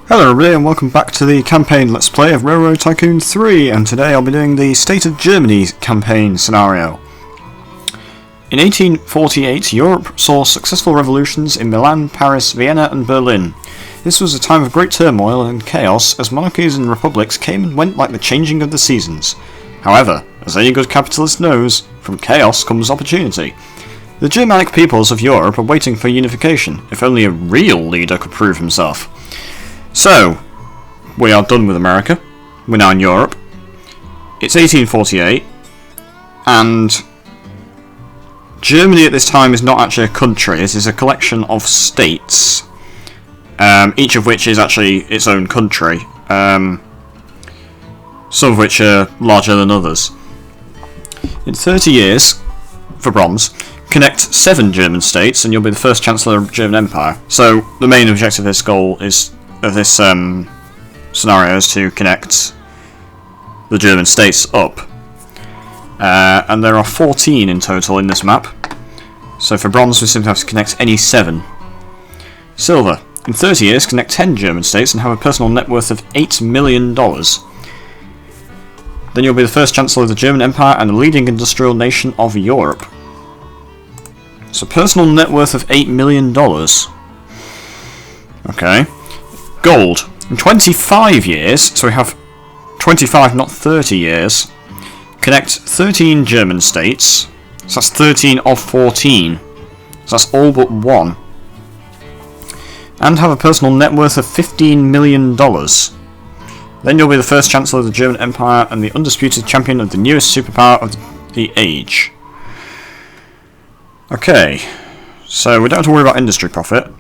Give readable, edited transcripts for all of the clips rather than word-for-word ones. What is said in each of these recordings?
Hello everybody and welcome back to the campaign Let's Play of Railroad Tycoon 3, and today I'll be doing the State of Germany campaign scenario. In 1848, Europe saw successful revolutions in Milan, Paris, Vienna and Berlin. This was a time of great turmoil and chaos as monarchies and republics came and went like the changing of the seasons. However, as any good capitalist knows, from chaos comes opportunity. The Germanic peoples of Europe are waiting for unification, if only a real leader could prove himself. So, we are done with America, we're now in Europe, it's 1848, and Germany at this time is not actually a country, it is a collection of states, each of which is actually its own country, some of which are larger than others. In 30 years, for bronze, connect 7 German states and you'll be the first Chancellor of the German Empire. So, the main objective of this goal is this scenario is to connect the German states up, and there are 14 in total in this map, so for bronze we simply have to connect any 7. Silver, in 30 years connect 10 German states and have a personal net worth of $8 million. Then you'll be the first Chancellor of the German Empire and the leading industrial nation of Europe. So personal net worth of $8 million. Okay. Gold. In 25 years, so we have 25, not 30 years, connect 13 German states, so that's 13 of 14, so that's all but 1, and have a personal net worth of $15 million. Then you'll be the first Chancellor of the German Empire and the undisputed champion of the newest superpower of the age. Okay, so we don't have to worry about industry profit,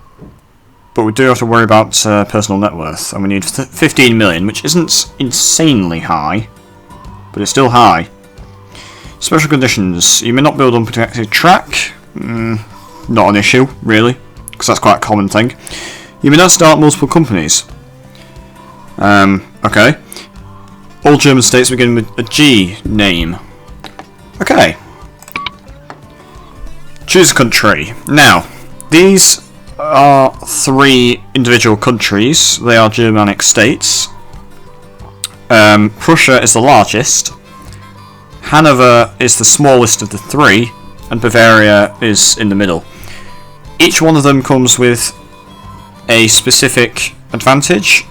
but we do have to worry about personal net worth, and we need 15 million, which isn't insanely high, but it's still high. Special conditions. You may not build unprotected track. Not an issue, really, because that's quite a common thing. You may not start multiple companies. Okay. All German states begin with a G name. Okay. Choose a country. Now, these are 3 individual countries. They are Germanic states. Prussia is the largest, Hanover is the smallest of the 3, and Bavaria is in the middle. Each one of them comes with a specific advantage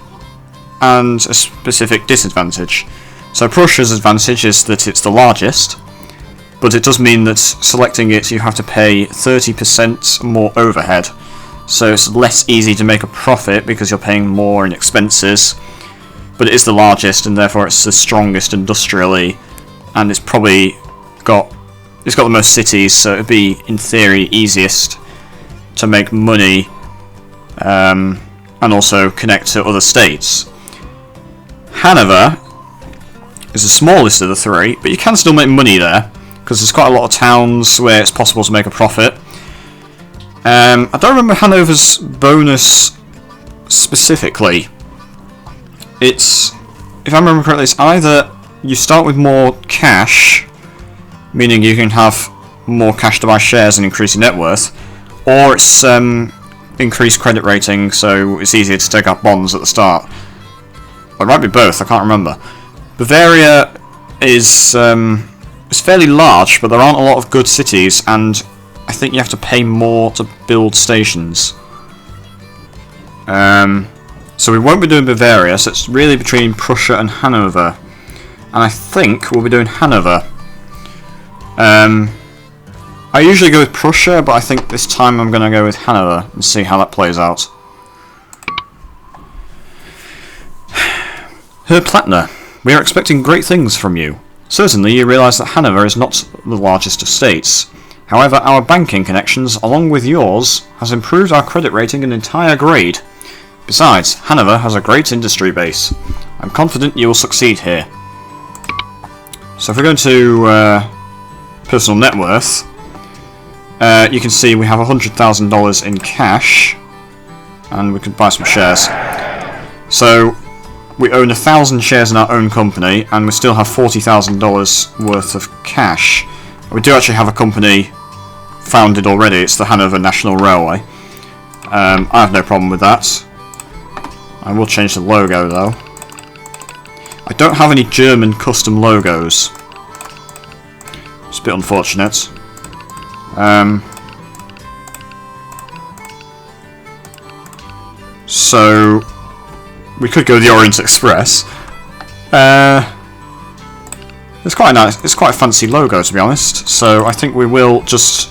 and a specific disadvantage. So Prussia's advantage is that it's the largest, but it does mean that selecting it you have to pay 30% more overhead. So it's less easy to make a profit because you're paying more in expenses, but it is the largest and therefore it's the strongest industrially, and it's probably got the most cities, so it'd be in theory easiest to make money and also connect to other states. Hanover is the smallest of the 3, but you can still make money there because there's quite a lot of towns where it's possible to make a profit. I don't remember Hanover's bonus specifically. It's, if I remember correctly, it's either you start with more cash, meaning you can have more cash to buy shares and increase your net worth, or it's increased credit rating, so it's easier to take out bonds at the start. Or it might be both, I can't remember. Bavaria is fairly large, but there aren't a lot of good cities, and I think you have to pay more to build stations. So we won't be doing Bavaria, so it's really between Prussia and Hanover. And I think we'll be doing Hanover. I usually go with Prussia, but I think this time I'm going to go with Hanover and see how that plays out. Herr Plattner, we are expecting great things from you. Certainly you realise that Hanover is not the largest of states. However, our banking connections, along with yours, has improved our credit rating an entire grade. Besides, Hanover has a great industry base. I'm confident you will succeed here. So if we're going to personal net worth, you can see we have $100,000 in cash, and we can buy some shares. So we own 1,000 shares in our own company, and we still have $40,000 worth of cash. We do actually have a company founded already. It's the Hanover National Railway. I have no problem with that. I will change the logo though. I don't have any German custom logos. It's a bit unfortunate. So we could go the Orient Express. It's quite nice. It's quite a fancy logo, to be honest. So I think we will just,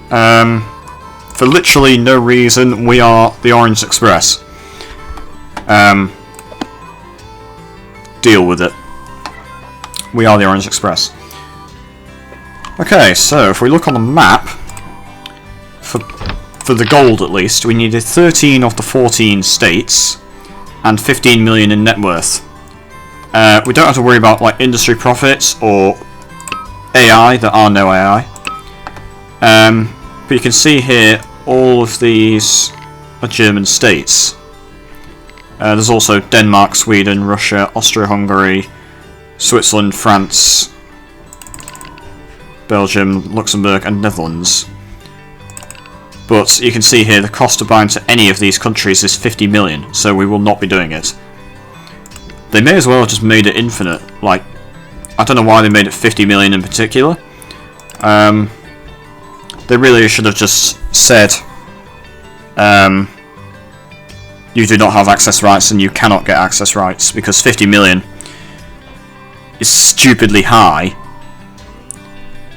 for literally no reason, we are the Orient Express. Deal with it. We are the Orient Express. Okay, so if we look on the map, for the gold at least, we needed 13 of the 14 states and 15 million in net worth. We don't have to worry about like industry profits or AI. There are no AI. But you can see here all of these are German states. There's also Denmark, Sweden, Russia, Austria-Hungary, Switzerland, France, Belgium, Luxembourg and Netherlands. But you can see here the cost of buying to any of these countries is 50 million, so we will not be doing it. They may as well have just made it infinite. Like, I don't know why they made it 50 million in particular. They really should have just said, you do not have access rights and you cannot get access rights, because 50 million is stupidly high.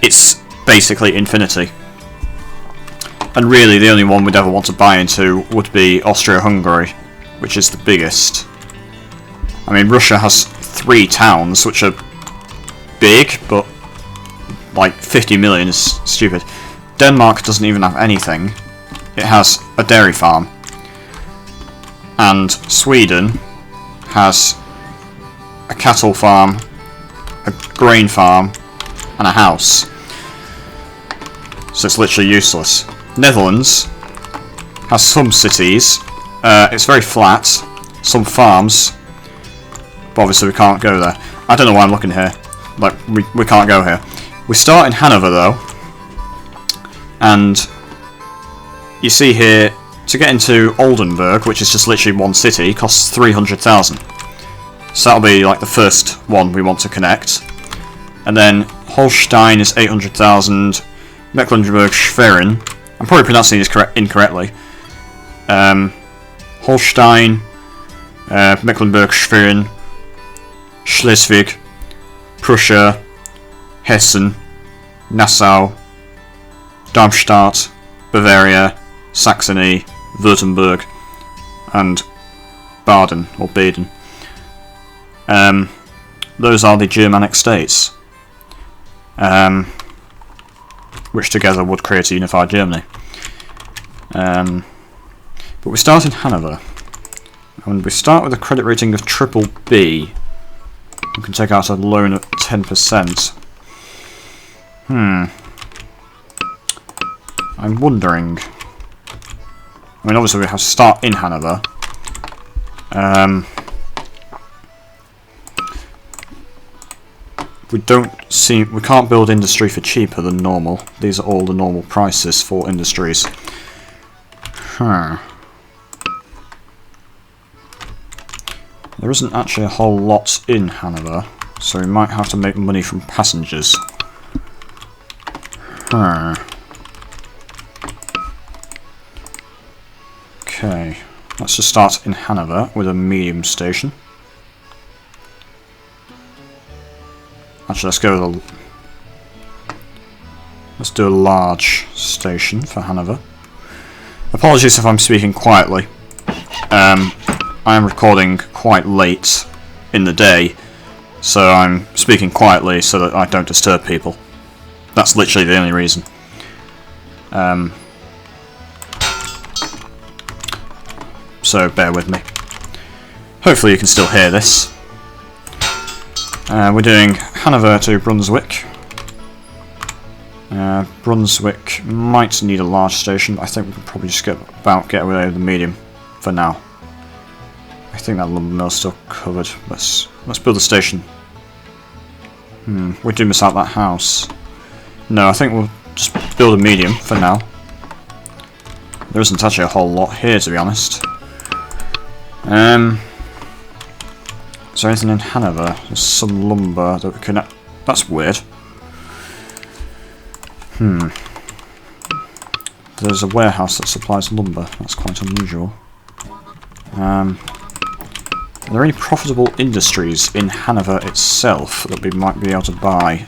It's basically infinity. And really the only one we'd ever want to buy into would be Austria-Hungary, which is the biggest. I mean, Russia has 3 towns, which are big, but like 50 million is stupid. Denmark doesn't even have anything. It has a dairy farm. And Sweden has a cattle farm, a grain farm, and a house. So it's literally useless. Netherlands has some cities. It's very flat. Some farms. But obviously we can't go there. I don't know why I'm looking here. Like, we can't go here. We start in Hanover though. And you see here, to get into Oldenburg, which is just literally one city, costs 300,000. So that'll be like the first one we want to connect. And then Holstein is 800,000. Mecklenburg-Schwerin, I'm probably pronouncing this incorrectly. Holstein, Mecklenburg-Schwerin, Schleswig, Prussia, Hessen, Nassau, Darmstadt, Bavaria, Saxony, Württemberg, and Baden, or Baden. Those are the Germanic states, which together would create a unified Germany. But we start in Hanover, and we start with a credit rating of BBB. We can take out a loan at 10%. I'm wondering. I mean, obviously we have to start in Hanover. We can't build industry for cheaper than normal. These are all the normal prices for industries. There isn't actually a whole lot in Hanover, so we might have to make money from passengers. Okay, let's just start in Hanover with a medium station. Actually, let's do a large station for Hanover. Apologies if I'm speaking quietly. I am recording quite late in the day, so I'm speaking quietly so that I don't disturb people. That's literally the only reason. So bear with me. Hopefully you can still hear this. We're doing Hanover to Brunswick. Brunswick might need a large station, but I think we can probably just get away with the medium for now. I think that lumber mill's still covered. Let's build a station. We do miss out that house. No, I think we'll just build a medium for now. There isn't actually a whole lot here, to be honest. Is there anything in Hanover? There's some lumber that we can... That's weird. There's a warehouse that supplies lumber. That's quite unusual. Are there any profitable industries in Hanover itself that we might be able to buy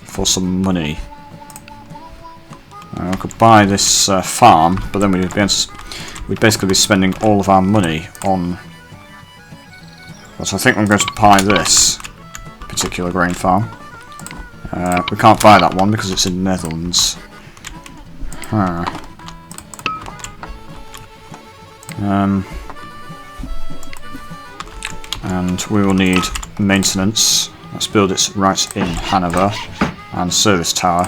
for some money? I could buy this farm, but then we'd basically be spending all of our money on... But I think I'm going to buy this particular grain farm. We can't buy that one because it's in the Netherlands. And we will need maintenance. Let's build it right in Hanover. And service tower.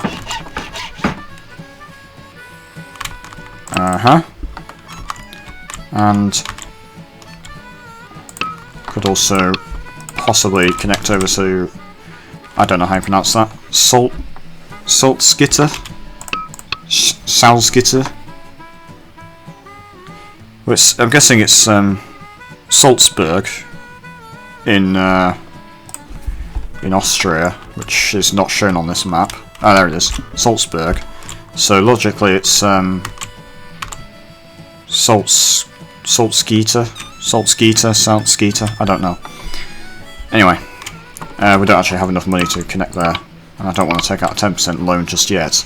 And could also possibly connect over to, I don't know how you pronounce that, Salzgitter? Salzgitter? I'm guessing it's Salzburg in Austria, which is not shown on this map. Ah, there it is, Salzburg. So logically it's Salzgitter, I don't know. Anyway, we don't actually have enough money to connect there, and I don't want to take out a 10% loan just yet.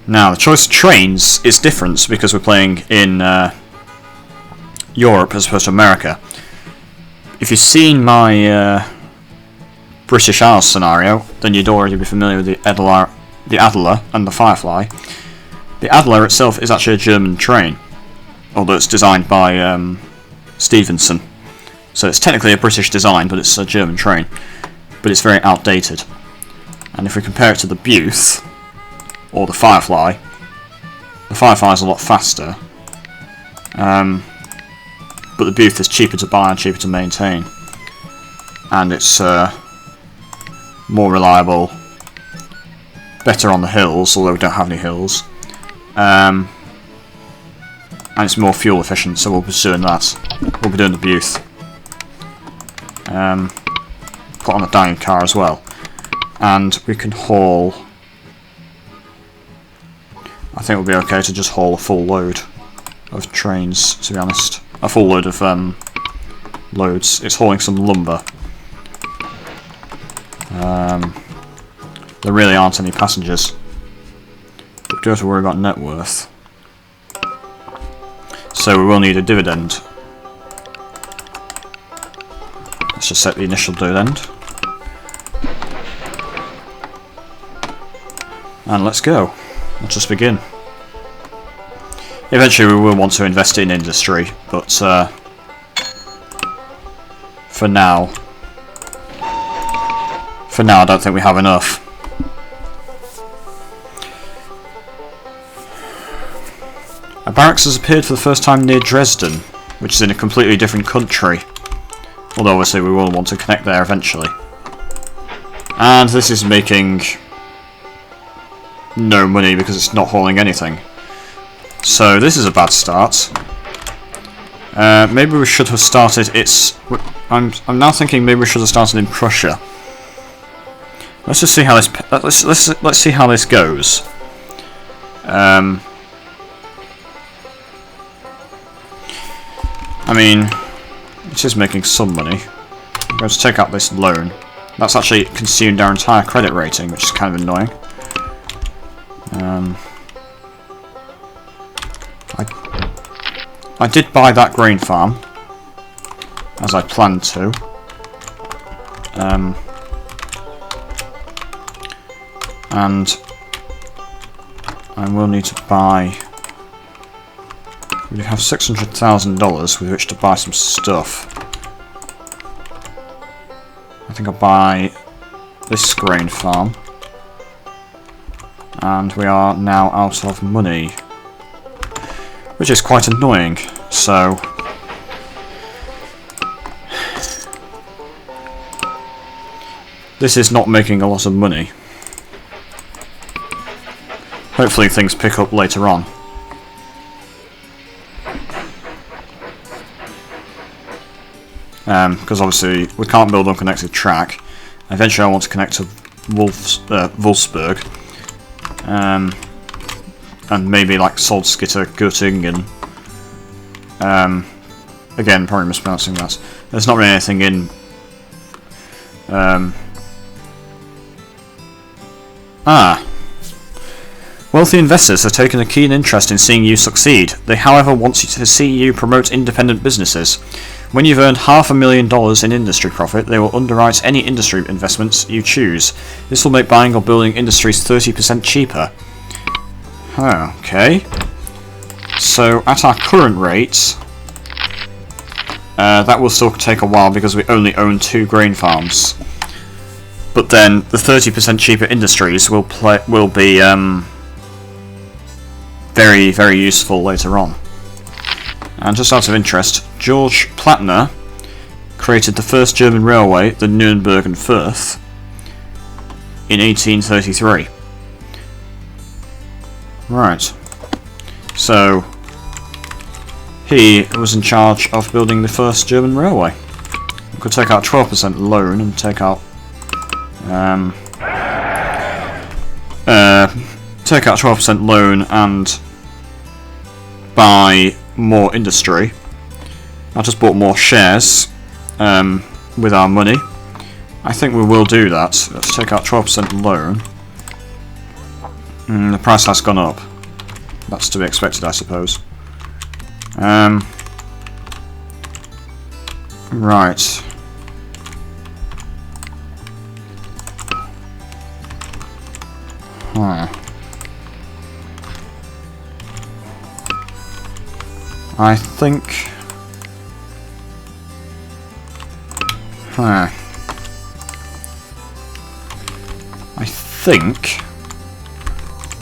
Now, the choice of trains is different because we're playing in Europe as opposed to America. If you've seen my British Isles scenario, then you'd already be familiar with the Adler and the Firefly. The Adler itself is actually a German train, although it's designed by Stevenson. So it's technically a British design, but it's a German train. But it's very outdated. And if we compare it to the Booth, or the Firefly is a lot faster. But the Booth is cheaper to buy and cheaper to maintain. And it's more reliable, better on the hills, although we don't have any hills. And it's more fuel efficient, so we'll be doing that. We'll be doing the Booth. Put on a dining car as well. And we can haul... I think it'll be okay to just haul a full load of trains, to be honest. A full load of loads. It's hauling some lumber. There really aren't any passengers. But we do have to worry about net worth. So we will need a dividend. Let's just set the initial dividend. And let's go. Let's just begin. Eventually we will want to invest in industry, but for now I don't think we have enough. A barracks has appeared for the first time near Dresden, which is in a completely different country. Although obviously we will want to connect there eventually. And this is making no money because it's not hauling anything. So this is a bad start. Maybe we should have started I'm now thinking maybe we should have started in Prussia. Let's just see how this let's see how this goes. I mean, it is making some money. I'm going to take out this loan. That's actually consumed our entire credit rating, which is kind of annoying. I did buy that grain farm, as I planned to. And I will need to buy... We have $600,000 with which to buy some stuff. I think I'll buy this grain farm. And we are now out of money, which is quite annoying. So this is not making a lot of money. Hopefully things pick up later on. because obviously we can't build unconnected track. Eventually I want to connect to Wolfsburg, and maybe like Salzgitter, Göttingen. Again, probably mispronouncing that. There's not really anything in Wealthy investors have taken a keen interest in seeing you succeed. They, however, want to see you promote independent businesses. When you've earned $500,000 in industry profit, they will underwrite any industry investments you choose. This will make buying or building industries 30% cheaper. Okay. So, at our current rates, that will still take a while because we only own 2 grain farms. But then, the 30% cheaper industries will be very, very useful later on. And just out of interest, George Plattner created the first German railway, the Nuremberg and Fürth, in 1833. Right. So, he was in charge of building the first German railway. We could take out 12% loan and take out 12% loan and buy more industry. I just bought more shares with our money. I think we will do that. Let's take out 12% loan. The price has gone up. That's to be expected, I suppose. Right. I think... I think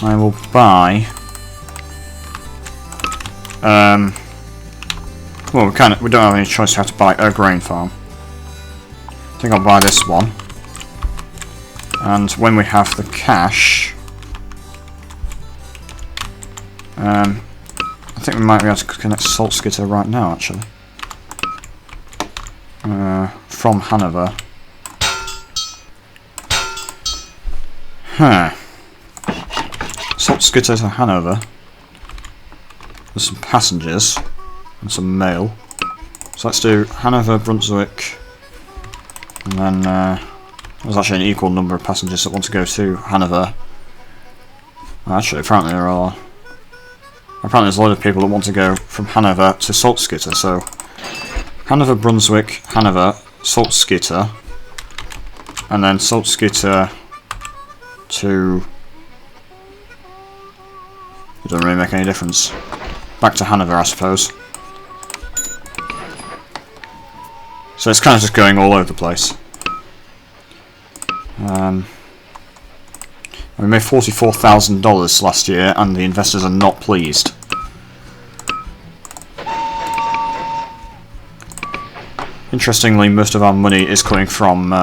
I will buy... well, we don't have any choice how to buy a grain farm. I think I'll buy this one. And when we have the cash... I think we might be able to connect Salzgitter right now, actually. From Hanover. Salzgitter to Hanover. There's some passengers and some mail. So let's do Hanover, Brunswick, and then there's actually an equal number of passengers that want to go to Hanover. Actually, apparently there's a lot of people that want to go from Hanover to Salzgitter, so Hanover, Brunswick, Hanover, Salzgitter, and then Salzgitter to... It doesn't really make any difference. Back to Hanover, I suppose. So it's kind of just going all over the place. We made $44,000 last year, and the investors are not pleased. Interestingly, most of our money is coming from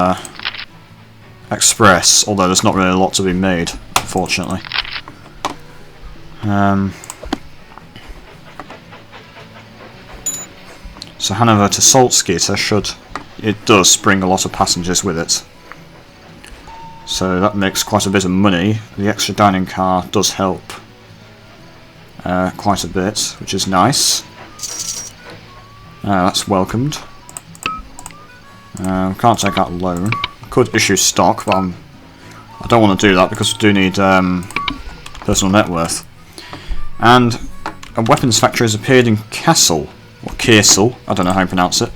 Express, although there's not really a lot to be made, unfortunately. So Hanover to Salzgitter it does bring a lot of passengers with it. So that makes quite a bit of money. The extra dining car does help quite a bit, which is nice. That's welcomed. Can't take out a loan. Could issue stock, but I don't want to do that because we do need personal net worth. And a weapons factory has appeared in Kassel, or Kirsel, I don't know how you pronounce it.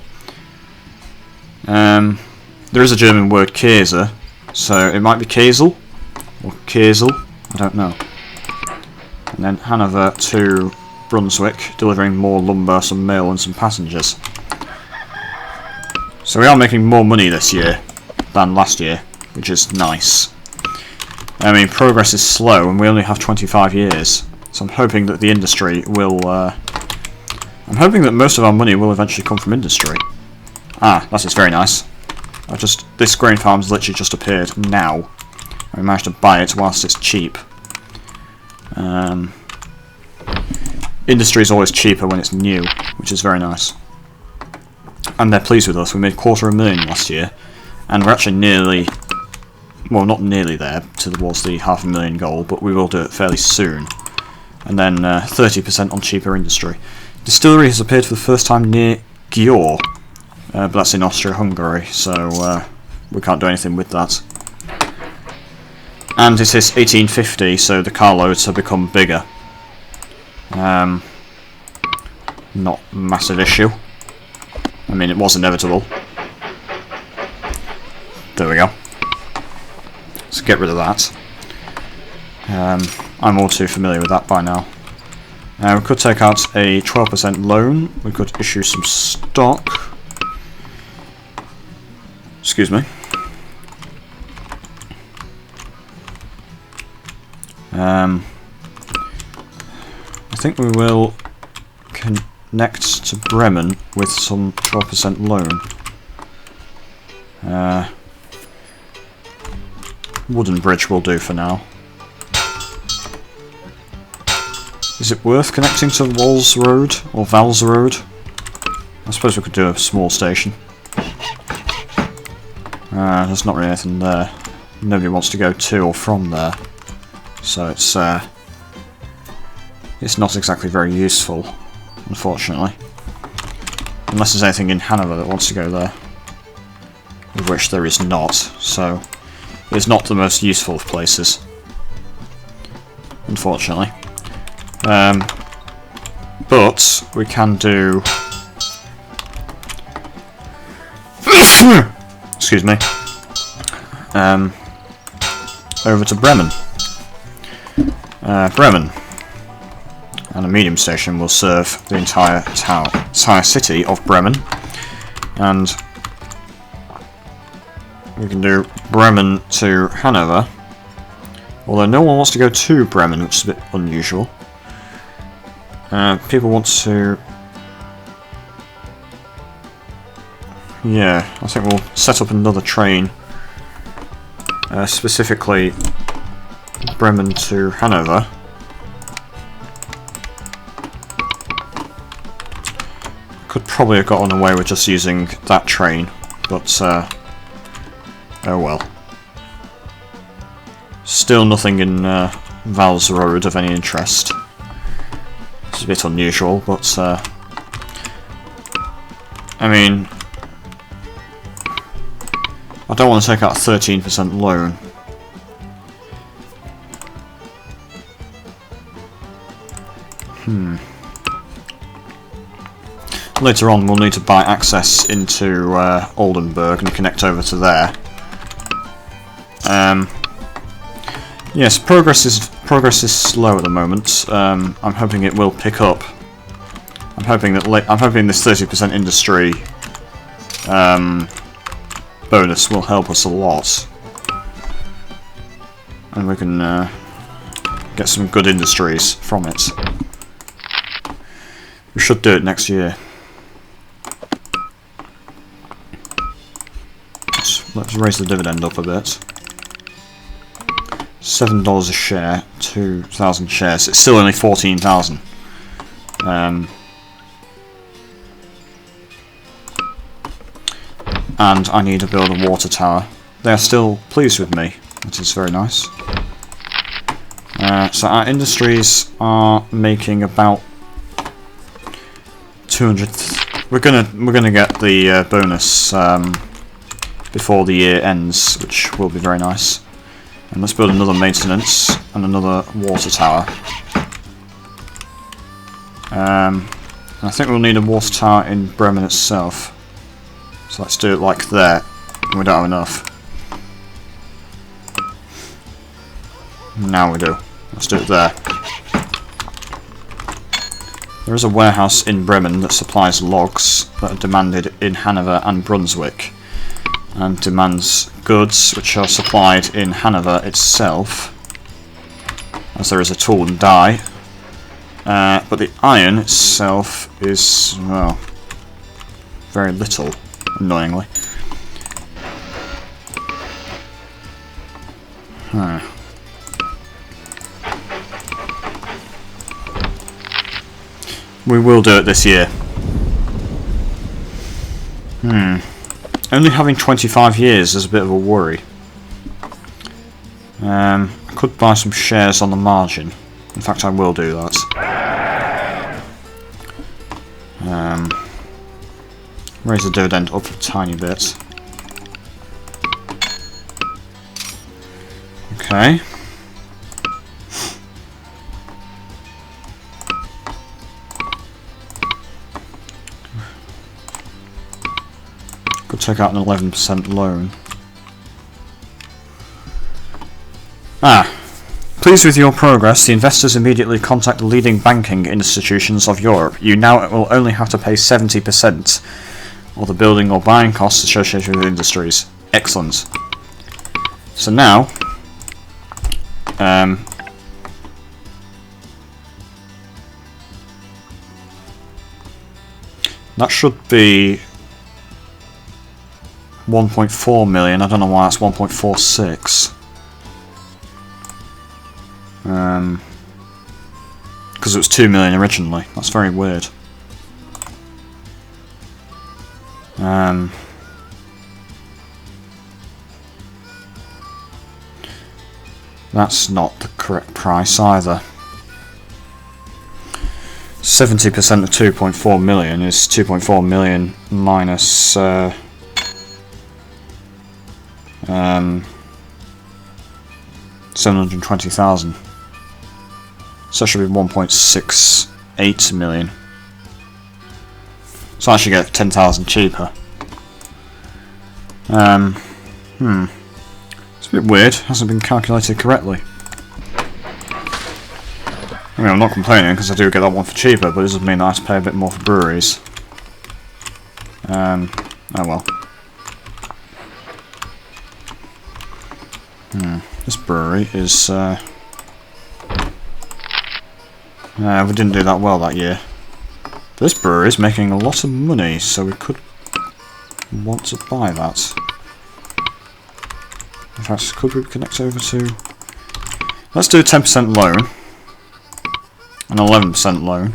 There is a German word Käse, so it might be Käsel, or Käsel, I don't know. And then Hanover to Brunswick, delivering more lumber, some mail and some passengers. So we are making more money this year than last year, which is nice. I mean, progress is slow and we only have 25 years, so I'm hoping that the industry will... I'm hoping that most of our money will eventually come from industry. That is very nice. This grain farm's literally just appeared now. We managed to buy it whilst it's cheap. Industry is always cheaper when it's new, which is very nice. and they're pleased with us. We made $250,000 last year, and we're actually nearly, well, not nearly there towards the $500,000 goal, but we will do it fairly soon. And then 30% on cheaper industry. Distillery has appeared for the first time near Győr, but that's in Austria-Hungary, so we can't do anything with that. And it is 1850, so the carloads have become bigger. Not a massive issue. I mean, it was inevitable. There we go. So get rid of that. I'm all too familiar with that by now. We could take out a 12% loan. We could issue some stock. Excuse me. I think we will connect to Bremen with some 12% loan. Wooden bridge will do for now. Is it worth connecting to Walls Road or Vals Road? I suppose we could do a small station. There's not really anything there. Nobody wants to go to or from there, so it's not exactly very useful, unfortunately. Unless there's anything in Hanover that wants to go there, of which there is not. So it's not the most useful of places, unfortunately. But we can do. Excuse me. Over to Bremen. Bremen, and a medium station will serve the entire city of Bremen, and we can do Bremen to Hanover. Although no one wants to go to Bremen, which is a bit unusual. People want to. Yeah, I think we'll set up another train. Specifically Bremen to Hanover. Could probably have gotten away with just using that train, but oh well. Still nothing in Vals Road of any interest. It's a bit unusual, but I mean, I don't want to take out a 13% loan. Later on we'll need to buy access into Oldenburg and connect over to there. Yes, progress is slow at the moment. I'm hoping it will pick up. I'm hoping this 30% industry bonus will help us a lot, and we can get some good industries from it. We should do it next year. Let's raise the dividend up a bit. $7 a share, 2,000 shares. It's still only 14,000. And I need to build a water tower. They are still pleased with me, which is very nice. So our industries are making about 200. We're gonna get the bonus before the year ends, which will be very nice. And let's build another maintenance and another water tower. And I think we'll need a water tower in Bremen itself. So let's do it like that. We don't have enough. Now we do. Let's do it there. There is a warehouse in Bremen that supplies logs that are demanded in Hanover and Brunswick, and demands goods which are supplied in Hanover itself, as there is a tool and die. But the iron itself is, well, very little, annoyingly. We will do it this year. Only having 25 years is a bit of a worry. I could buy some shares on the margin. In fact, I will do that. Raise the dividend up a tiny bit. Okay. Could take out an 11% loan. Pleased with your progress, the investors immediately contact the leading banking institutions of Europe. You now will only have to pay 70% of the building or buying costs associated with industries. Excellent. So now, that should be 1.4 million. I don't know why that's 1.46. Because it was 2 million originally. That's very weird. That's not the correct price either. 70% of 2.4 million is 2.4 million minus 720,000. So that should be 1.68 million. So I should get 10,000 cheaper. It's a bit weird. Hasn't been calculated correctly. I mean, I'm not complaining because I do get that one for cheaper, but it doesn't mean that I have to pay a bit more for breweries. Oh well. This brewery is... we didn't do that well that year. But this brewery is making a lot of money, so we could want to buy that. In fact, could we connect over to... Let's do a 10% loan. An 11% loan.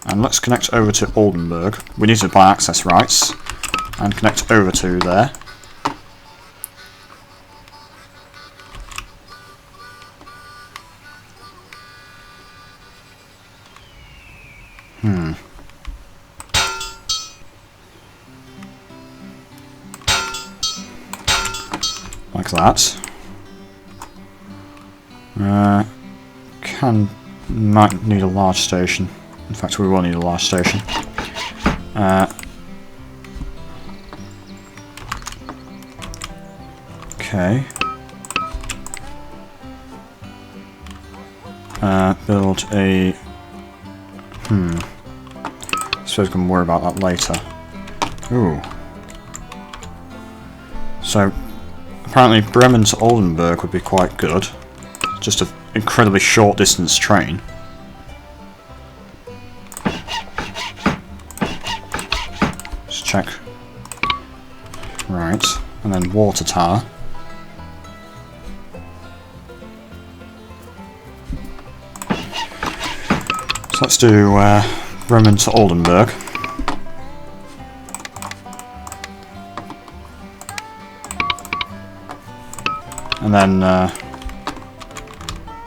And let's connect over to Oldenburg. We need to buy access rights. And connect over to there. Like that. Might need a large station. In fact, we will need a large station. Okay. Build a... I suppose we can worry about that later. Ooh. So, apparently Bremen to Oldenburg would be quite good. Just an incredibly short distance train. Just check. Right, and then water tower. So let's do Bremen to Oldenburg. And then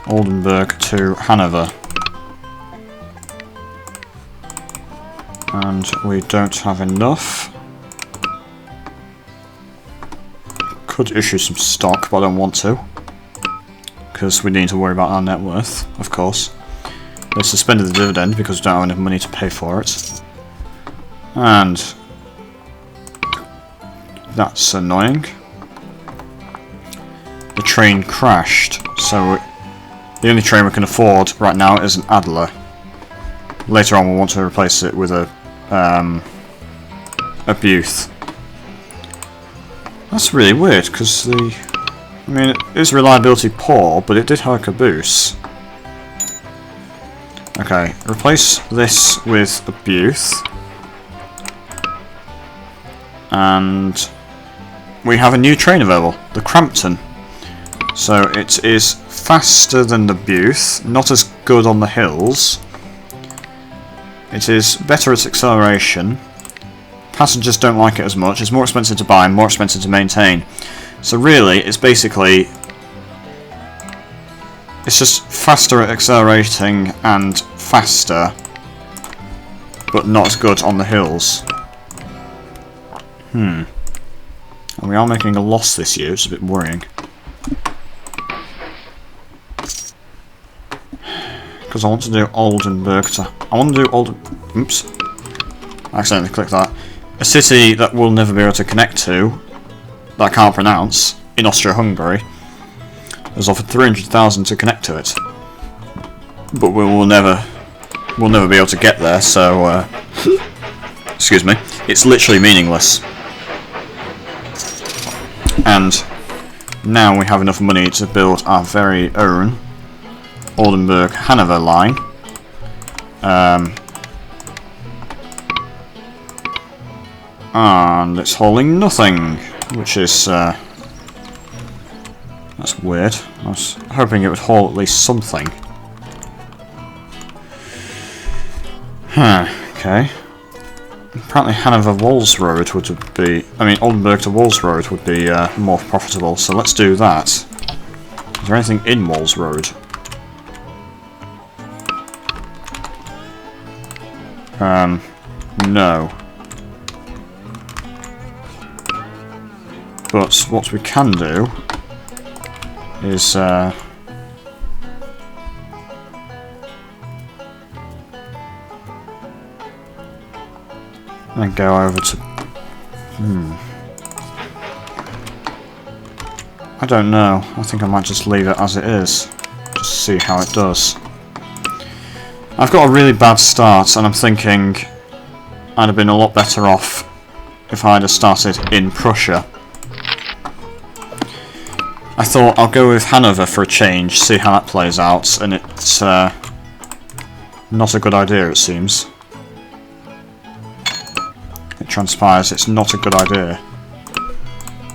Oldenburg to Hanover. And we don't have enough. Could issue some stock, but I don't want to. Because we need to worry about our net worth, of course. They suspended the dividend because we don't have enough money to pay for it. And that's annoying. The train crashed, so the only train we can afford right now is an Adler. Later on we'll want to replace it with a Buth. That's really weird, because I mean, it is reliability poor, but it did have a caboose. Okay, replace this with a Buth. And we have a new train available, the Crampton. So it is faster than the Buth, not as good on the hills. It is better at acceleration. passengers don't like it as much. It's more expensive to buy and more expensive to maintain. So really, it's basically... it's just faster at accelerating and faster, but not as good on the hills. And we are making a loss this year, it's a bit worrying. Because I want to do Oldenburg oops. I accidentally clicked that. A city that we'll never be able to connect to, that I can't pronounce, in Austria-Hungary, has offered 300,000 to connect to it. But we'll never be able to get there, so excuse me, it's literally meaningless. And now we have enough money to build our very own Oldenburg-Hanover line. And it's hauling nothing, which is that's weird. I was hoping it would haul at least something. Okay. Apparently Hanover-Walls Road would be... I mean, Oldenburg to Walls Road would be more profitable, so let's do that. Is there anything in Walls Road? No. But what we can do is and go over to... I don't know. I think I might just leave it as it is. Just see how it does. I've got a really bad start, and I'm thinking I'd have been a lot better off if I'd have started in Prussia. I thought I'll go with Hanover for a change, see how that plays out, and it's not a good idea, it seems. It transpires it's not a good idea.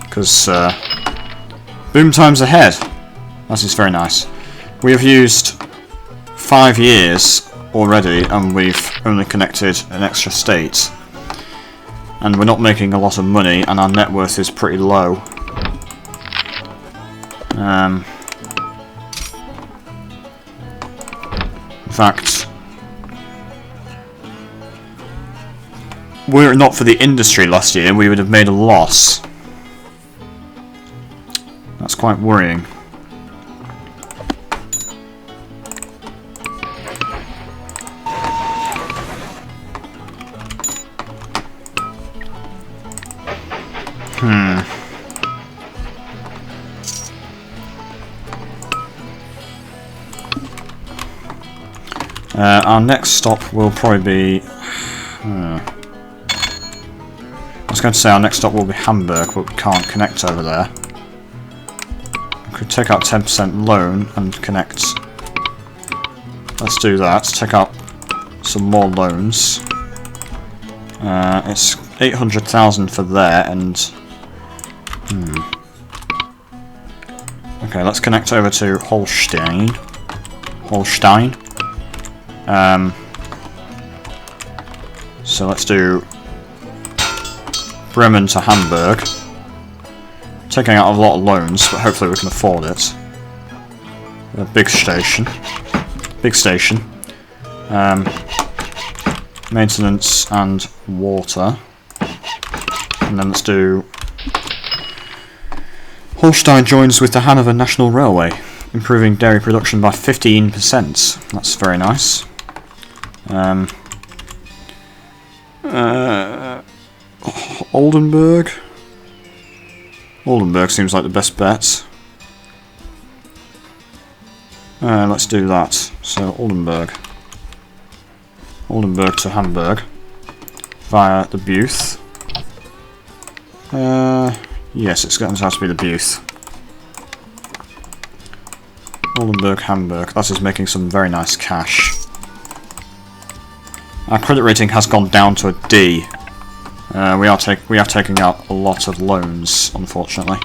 Because boom times ahead. That is very nice. We have used 5 years already, and we've only connected an extra state. And we're not making a lot of money, and our net worth is pretty low. In fact, were it not for the industry last year, we would have made a loss. That's quite worrying. Our next stop will probably be... I was going to say our next stop will be Hamburg, but we can't connect over there. We could take out 10% loan and connect. Let's do that. Take out some more loans. It's 800,000 for there, and... Okay, let's connect over to Holstein. So let's do Bremen to Hamburg. Taking out a lot of loans, but hopefully we can afford it. A big station. Maintenance and water. And then let's do... Holstein joins with the Hanover National Railway, improving dairy production by 15%. That's very nice. Oldenburg? Oldenburg seems like the best bet. Let's do that. So Oldenburg to Hamburg via the Buth. Yes, it's going to have to be the Buth. Oldenburg, Hamburg. That is making some very nice cash. Our credit rating has gone down to a D. We are taking out a lot of loans, unfortunately.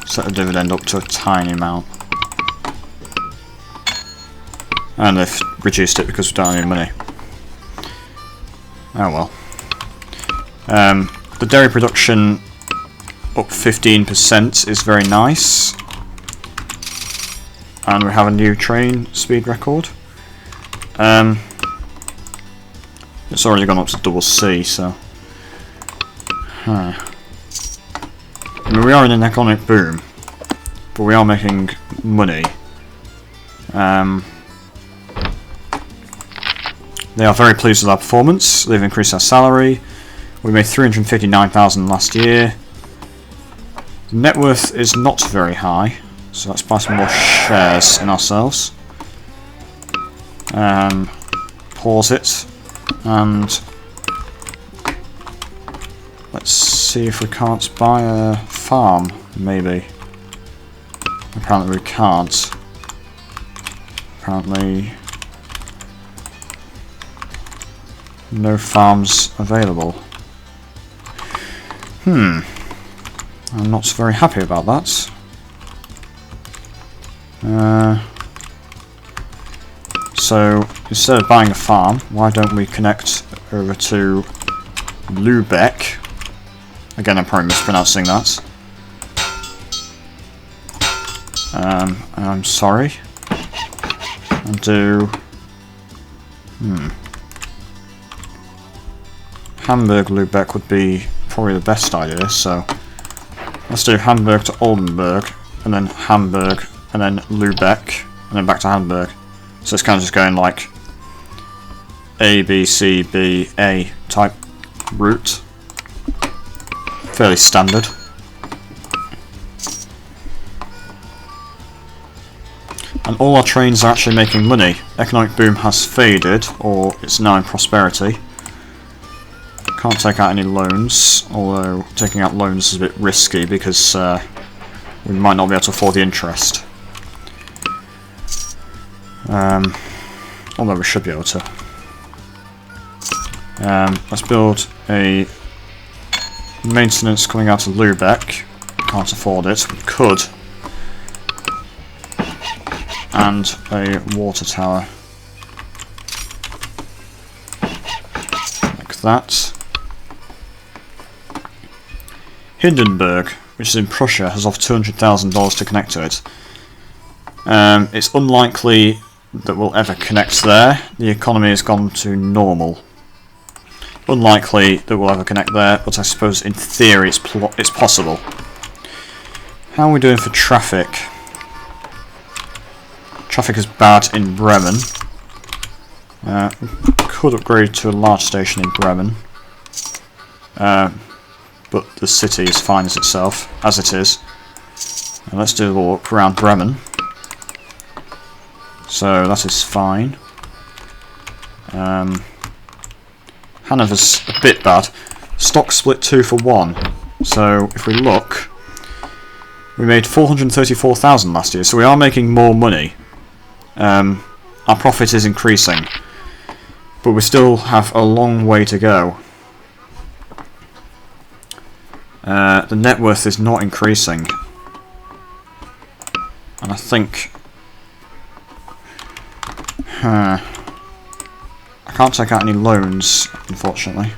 Set the dividend up to a tiny amount. And they've reduced it because we don't have any money. Oh well. The dairy production up 15% is very nice. And we have a new train speed record. It's already gone up to double C, so... I mean, we are in an economic boom, but we are making money. They are very pleased with our performance. They've increased our salary. We made 359,000 last year. The net worth is not very high, so let's buy some more shares in ourselves. Pause it, and let's see if we can't buy a farm, maybe. Apparently we can't. Apparently no farms available. I'm not very happy about that. So instead of buying a farm, why don't we connect over to Lübeck? Again, I'm probably mispronouncing that. I'm sorry. And do... Hamburg Lübeck would be probably the best idea, so... Let's do Hamburg to Oldenburg, and then Hamburg, and then Lübeck, and then back to Hamburg. So it's kind of just going like A, B, C, B, A type route. Fairly standard. And all our trains are actually making money. Economic boom has faded, or it's now in prosperity. Can't take out any loans, although taking out loans is a bit risky because we might not be able to afford the interest. Although we should be able to. Let's build a maintenance coming out of Lübeck. Can't afford it. We could. And a water tower. Like that. Hindenburg, which is in Prussia, has offered $200,000 to connect to it. It's unlikely that we'll ever connect there. The economy has gone to normal. Unlikely that we'll ever connect there, but I suppose in theory it's possible. How are we doing for traffic? Traffic is bad in Bremen. Could upgrade to a large station in Bremen. But the city is fine as itself, as it is. And let's do a walk around Bremen. So that is fine. Hanover's a bit bad. Stock split 2 for 1. So if we look, we made 434,000 last year, so we are making more money. Our profit is increasing, but we still have a long way to go. The net worth is not increasing, and I think I can't take out any loans, unfortunately.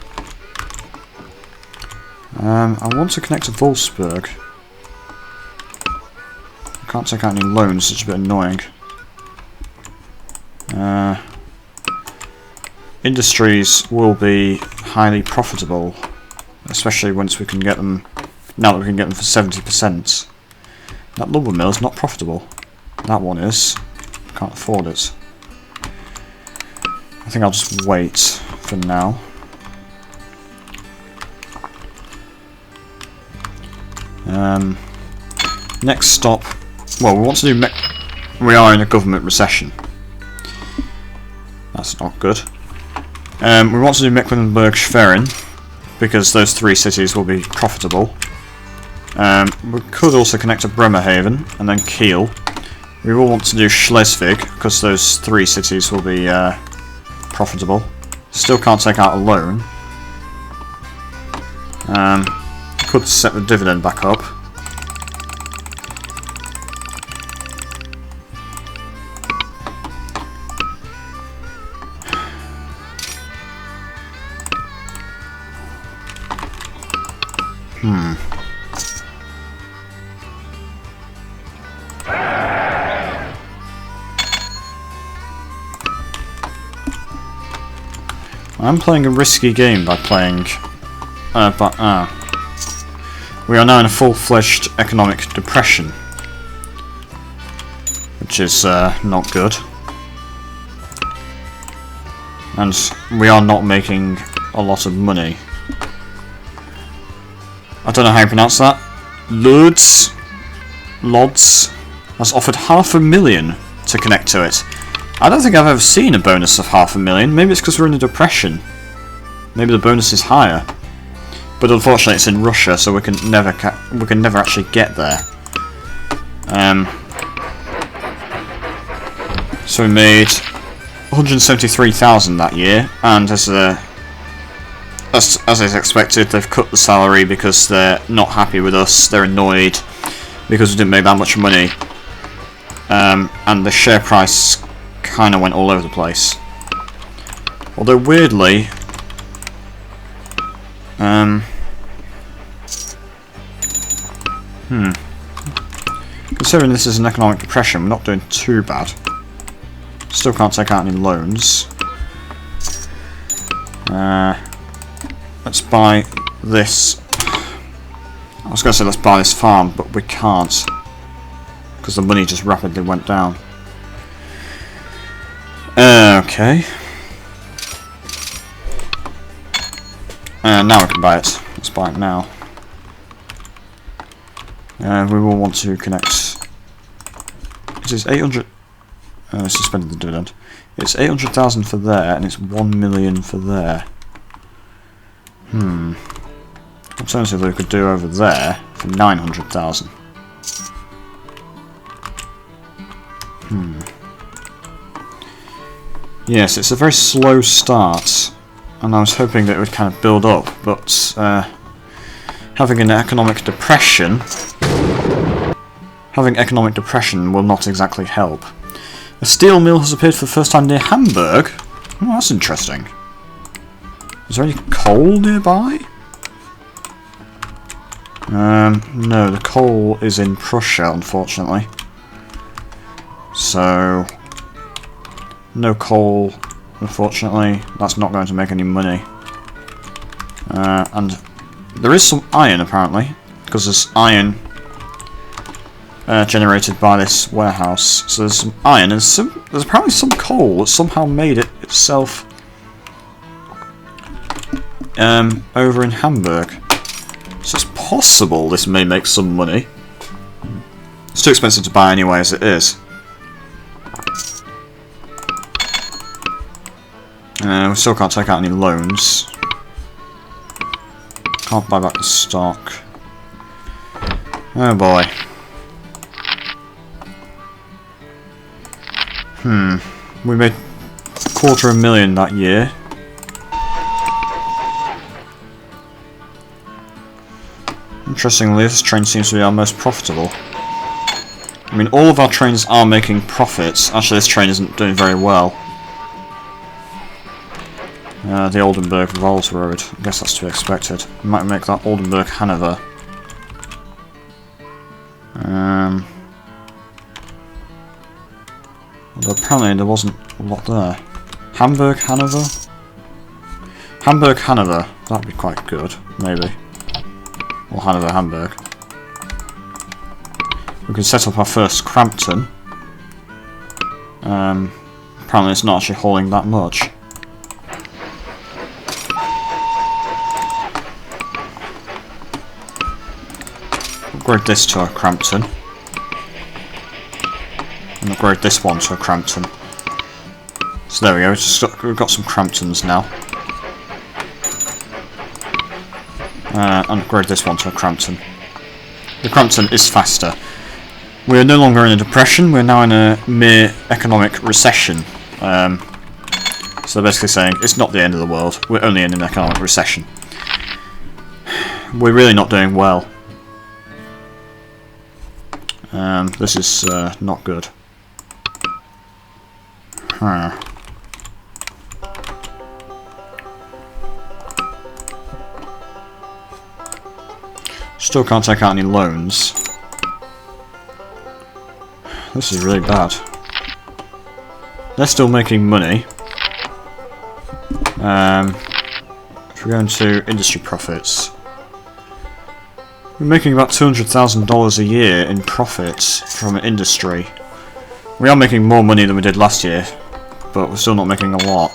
I want to connect to Wolfsburg. I can't take out any loans, it's a bit annoying. Industries will be highly profitable, especially once we can get them, now that we can get them for 70%. That lumber mill is not profitable. That one is. Can't afford it. I think I'll just wait for now. Next stop. Well, we want to do. We are in a government recession. That's not good. We want to do Mecklenburg-Schwerin because those 3 cities will be profitable. We could also connect to Bremerhaven and then Kiel. We will want to do Schleswig because those 3 cities will be profitable. Still can't take out a loan. Could set the dividend back up. I'm playing a risky game by playing... we are now in a full-fledged economic depression, which is not good. And we are not making a lot of money. I don't know how you pronounce that. Lods has offered $500,000 to connect to it. I don't think I've ever seen a bonus of $500,000. Maybe it's because we're in a depression. Maybe the bonus is higher. But unfortunately, it's in Russia, so we can never actually get there. So we made 173,000 that year, and as is expected, they've cut the salary because they're not happy with us. They're annoyed because we didn't make that much money, and the share price kind of went all over the place. Although weirdly, considering this is an economic depression, we're not doing too bad. Still can't take out any loans. Let's buy this. I was going to say let's buy this farm, but we can't because the money just rapidly went down. Okay. Now we can buy it. Let's buy it now. We will want to connect. It is 800. Suspended the dividend. It's 800,000 for there, and it's 1 million for there. Alternatively, we could do over there for 900,000. Yes, it's a very slow start, and I was hoping that it would kind of build up, but having an economic depression, will not exactly help. A steel mill has appeared for the first time near Hamburg. Oh, that's interesting. Is there any coal nearby? No, the coal is in Prussia, unfortunately. So, no coal, unfortunately. That's not going to make any money. And there is some iron, apparently, because there's iron generated by this warehouse. So there's some iron, and there's apparently some coal that somehow made it itself over in Hamburg. So it's possible this may make some money. It's too expensive to buy anyway as it is. We still can't take out any loans. Can't buy back the stock. Oh boy. We made $250,000 that year. Interestingly, this train seems to be our most profitable. I mean, all of our trains are making profits. Actually, this train isn't doing very well. The Oldenburg Volta Road. I guess that's to be expected. We might make that Oldenburg Hanover. Although apparently there wasn't a lot there. Hamburg Hanover? Hamburg Hanover. That'd be quite good, maybe. Or Hanover Hamburg. We can set up our first Crampton. Apparently it's not actually hauling that much. Upgrade this to a Crampton. And upgrade this one to a Crampton. So there we go, we've got some Cramptons now. And upgrade this one to a Crampton. The Crampton is faster. We are no longer in a depression, we're now in a mere economic recession. So basically saying, it's not the end of the world, we're only in an economic recession. We're really not doing well. This is not good. Still can't take out any loans. This is really bad. They're still making money. If we go into industry profits, we're making about $200,000 a year in profits from industry. We are making more money than we did last year, but we're still not making a lot.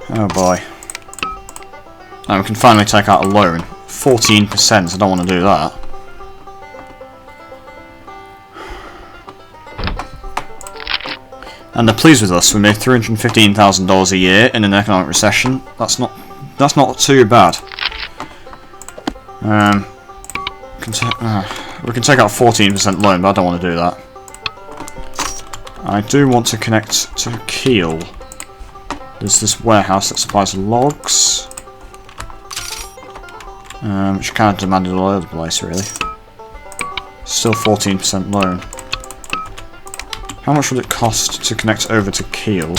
Oh boy. And we can finally take out a loan. 14%, I don't want to do that. And they're pleased with us. We made $315,000 a year in an economic recession. That's not too bad. We can take out a 14% loan, but I don't want to do that. I do want to connect to Kiel. There's this warehouse that supplies logs, which kind of demanded all over the place, really. Still 14% loan. How much would it cost to connect over to Kiel?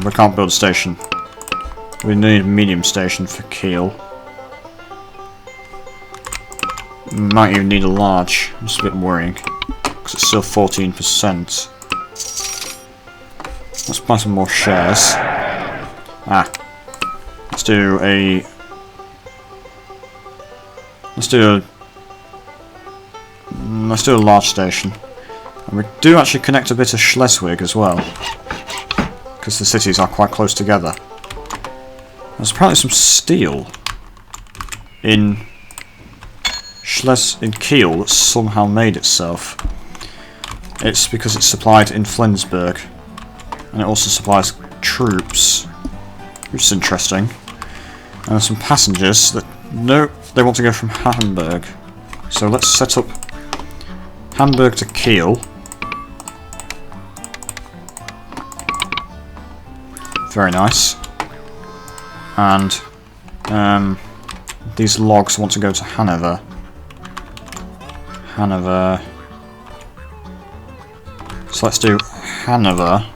We can't build a station. We need a medium station for Kiel. Might even need a large. It's a bit worrying, because it's still 14%. Let's buy some more shares. Let's do a large station. And we do actually connect a bit of Schleswig as well, because the cities are quite close together. There's apparently some steel in Kiel that somehow made itself. It's because it's supplied in Flensburg, and it also supplies troops, which is interesting. And there's some passengers that they want to go from Hamburg. So let's set up Hamburg to Kiel. Very nice. And these logs want to go to Hanover. So let's do Hanover.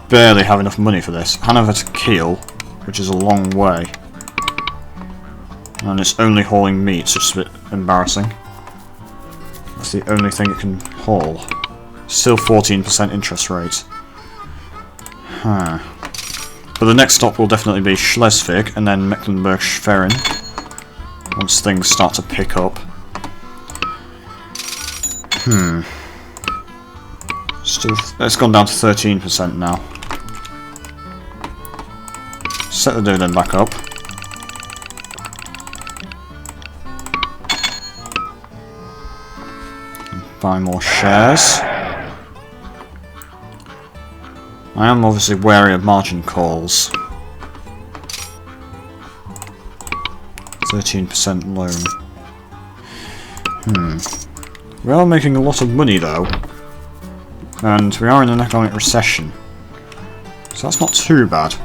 Barely have enough money for this. Hanover to Kiel, which is a long way. And it's only hauling meat, so it's a bit embarrassing. That's the only thing it can haul. Still 14% interest rate. But the next stop will definitely be Schleswig and then Mecklenburg-Schwerin, once things start to pick up. Still, it's gone down to 13% now. Set the dividend back up. Buy more shares. I am obviously wary of margin calls. 13% loan. We are making a lot of money though, and we are in an economic recession, so that's not too bad.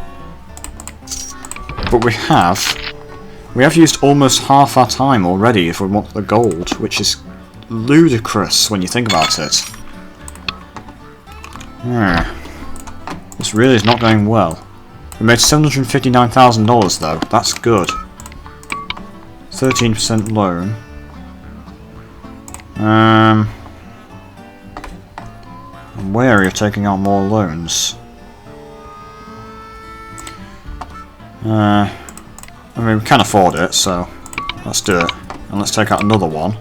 But we have used almost half our time already if we want the gold, which is ludicrous when you think about it. This really is not going well. We made $759,000 though, that's good. 13% loan. I'm wary of taking out more loans. I mean, we can afford it, so let's do it. And let's take out another one.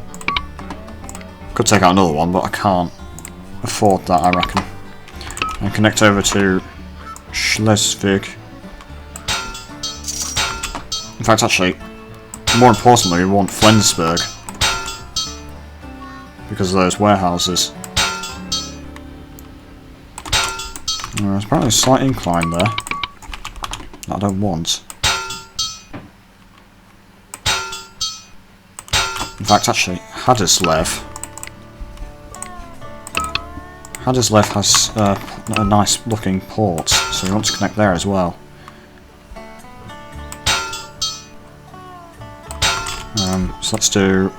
Could take out another one, but I can't afford that, I reckon. And connect over to Schleswig. In fact, actually, more importantly, we want Flensburg, because of those warehouses. There's apparently a slight incline there that I don't want. In fact, actually, Hadeslev has a nice looking port, so we want to connect there as well. So let's do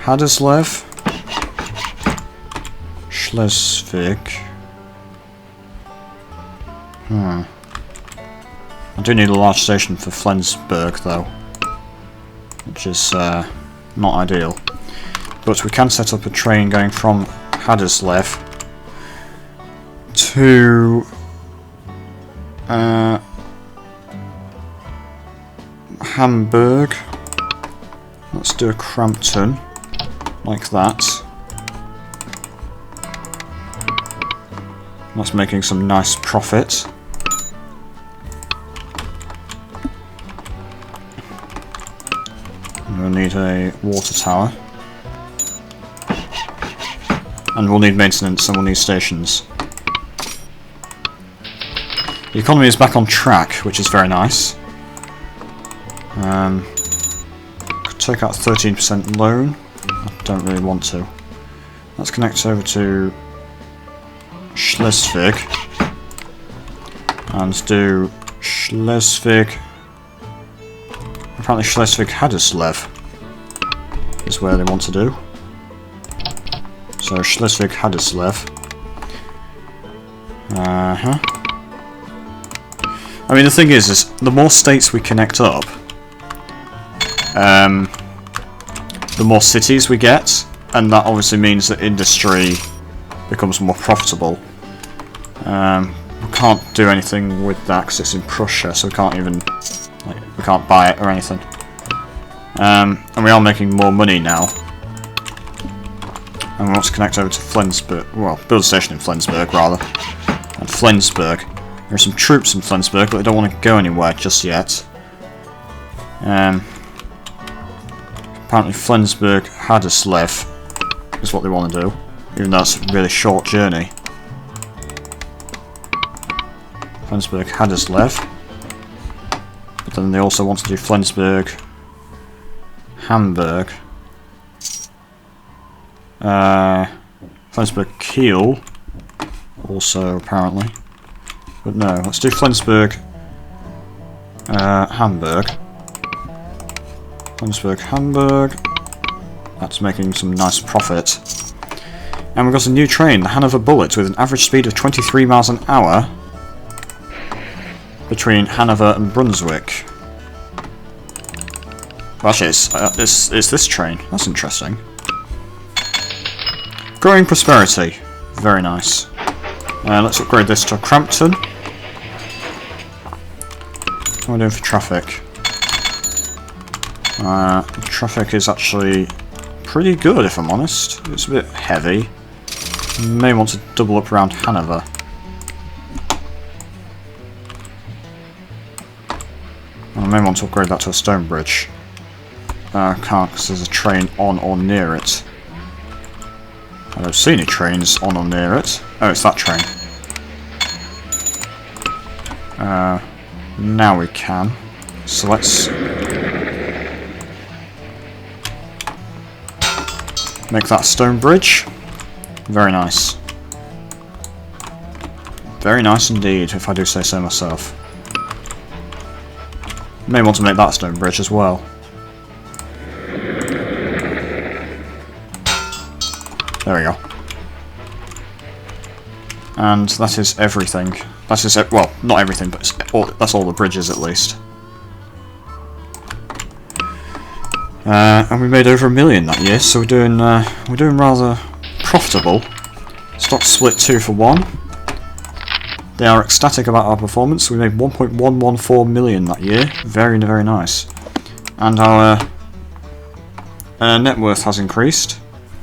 Hadeslev, Schleswig. I do need a large station for Flensburg though, which is not ideal. But we can set up a train going from Haderslev to Hamburg. Let's do a Crampton, like that. That's making some nice profit. We'll need a water tower. And we'll need maintenance and we'll need stations. The economy is back on track, which is very nice. Could take out a 13% loan. I don't really want to. Let's connect over to Schleswig and do Schleswig. Apparently Schleswig-Haderslev is where they want to do. So Schleswig-Haderslev. I mean, the thing is the more states we connect up, the more cities we get, and that obviously means that industry becomes more profitable. We can't do anything with that because it's in Prussia, so we can't even, we can't buy it or anything. And we are making more money now. And we want to connect over to Flensburg, well, build a station in Flensburg rather. And Flensburg. There are some troops in Flensburg, but they don't want to go anywhere just yet. Apparently Flensburg-Haderslev is what they want to do, even though it's a really short journey. Flensburg-Haderslev. But then they also want to do Flensburg-Hamburg. Flensburg-Kiel also apparently. But no, let's do Flensburg-Hamburg. Flensburg-Hamburg. That's making some nice profit. And we've got a new train, the Hanover Bullet, with an average speed of 23 miles an hour between Hanover and Brunswick. Well, actually, it's this train. That's interesting. Growing prosperity. Very nice. Let's upgrade this to Crampton. What am I doing for traffic? Traffic is actually pretty good, if I'm honest. It's a bit heavy. May want to double up around Hanover. I may want to upgrade that to a stone bridge. I can't because there's a train on or near it. I don't see any trains on or near it. Oh, it's that train. Now we can. So let's make that a stone bridge. Very nice. Very nice indeed, if I do say so myself. May want to make that a stone bridge as well. There we go. And that is everything. That is, well, not everything, but that's all the bridges at least. And we made over $1 million that year, so we're doing rather profitable. Stock split 2 for 1. They are ecstatic about our performance. We made 1.114 million that year. Very, very nice. And our net worth has increased.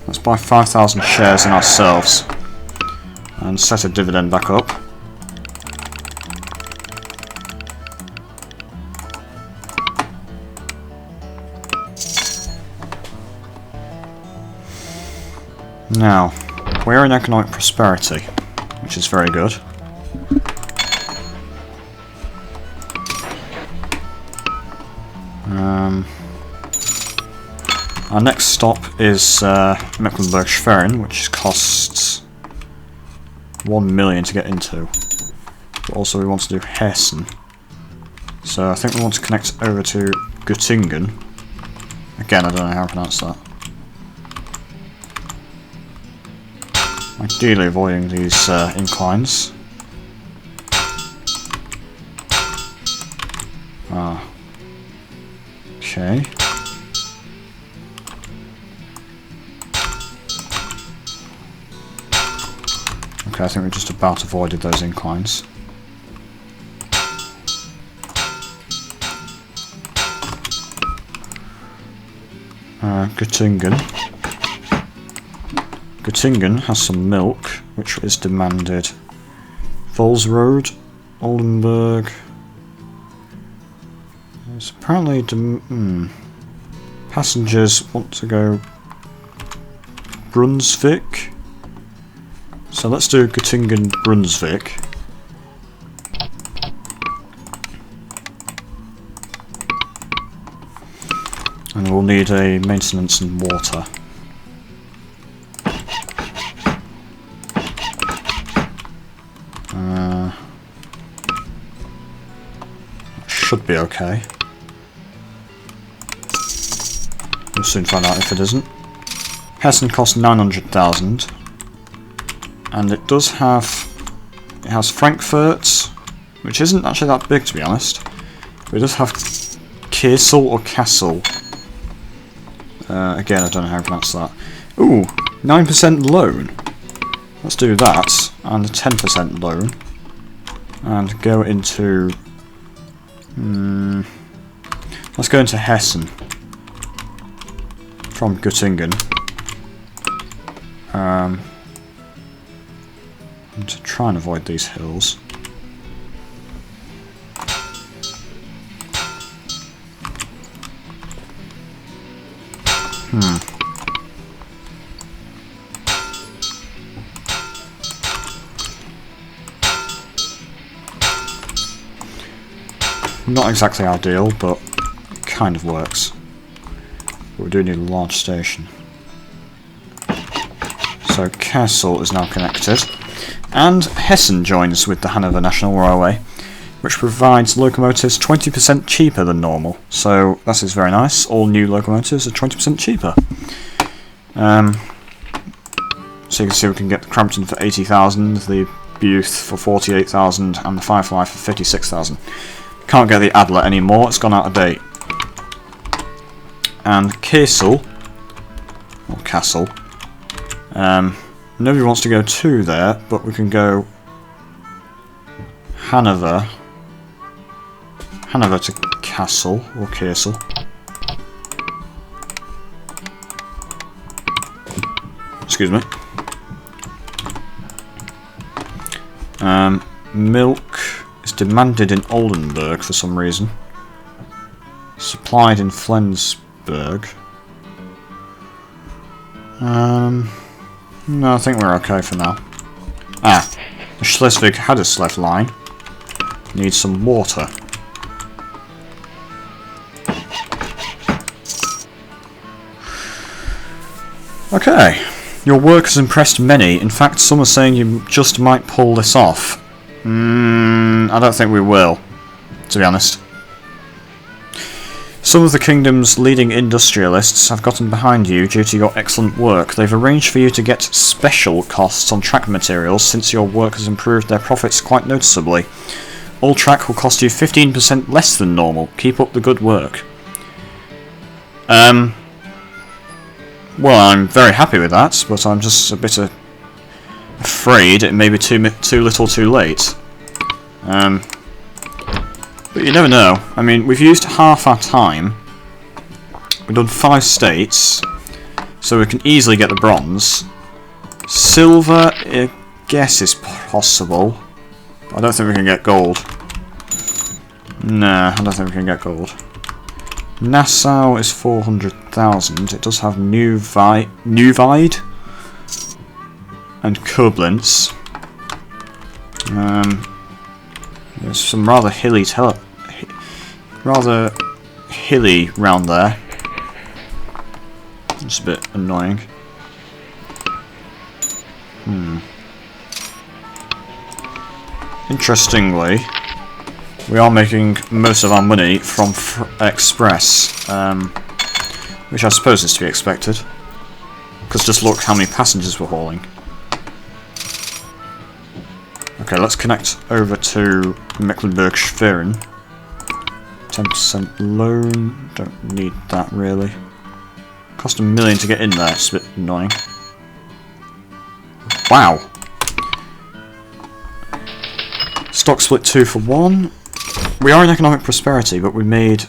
Let's buy 5,000 shares in ourselves and set a dividend back up. Now, we're in economic prosperity, which is very good. Our next stop is Mecklenburg-Schwerin, which costs 1 million to get into. But also we want to do Hessen. So I think we want to connect over to Göttingen. Again, I don't know how to pronounce that. I Ideally avoiding these inclines. Ah. Okay. Okay, I think we just about avoided those inclines. Göttingen. Göttingen has some milk, which is demanded. Road, Oldenburg. There's apparently passengers want to go Brunswick. So let's do Göttingen, Brunswick. And we'll need a maintenance and water. Should be okay. We'll soon find out if it isn't. Hessen costs 900,000. And it does have... It has Frankfurt, which isn't actually that big to be honest. But it does have Kiesel or Kassel. Again, I don't know how to pronounce that. Ooh, 9% loan. Let's do that, and a 10% loan. And go into... let's go into Hessen. From Göttingen. And to try and avoid these hills. Not exactly ideal, but it kind of works. But we do need a large station. So Kassel is now connected. And Hessen joins with the Hanover National Railway, which provides locomotives 20% cheaper than normal. So that is very nice. All new locomotives are 20% cheaper. So you can see we can get the Crampton for 80,000, the Buth for 48,000, and the Firefly for 56,000. Can't get the Adler anymore, it's gone out of date. And Kassel, or Kassel, nobody wants to go to there, but we can go Hanover to Kassel, or Kassel. Excuse me. Milk is demanded in Oldenburg for some reason. Supplied in Flensburg. No, I think we're okay for now. The Schleswig-Haderslev line needs some water. Okay, your work has impressed many. In fact, some are saying you just might pull this off. I don't think we will, to be honest. Some of the kingdom's leading industrialists have gotten behind you due to your excellent work. They've arranged for you to get special costs on track materials since your work has improved their profits quite noticeably. All track will cost you 15% less than normal. Keep up the good work. Well, I'm very happy with that, but I'm just a bit afraid it may be too little too late. But you never know. I mean, we've used half our time. We've done 5 states, so we can easily get the bronze. Silver, I guess, is possible. I don't think we can get gold. Nah, I don't think we can get gold. Nassau is 400,000. It does have Neuwied and Koblenz. There's some rather hilly round there. It's a bit annoying. Interestingly, we are making most of our money from Express, which I suppose is to be expected. Because just look how many passengers we're hauling. Okay, let's connect over to Mecklenburg-Schwerin. 10% loan. Don't need that really. Cost $1 million to get in there. It's a bit annoying. Wow. Stock split 2 for 1. We are in economic prosperity, but we made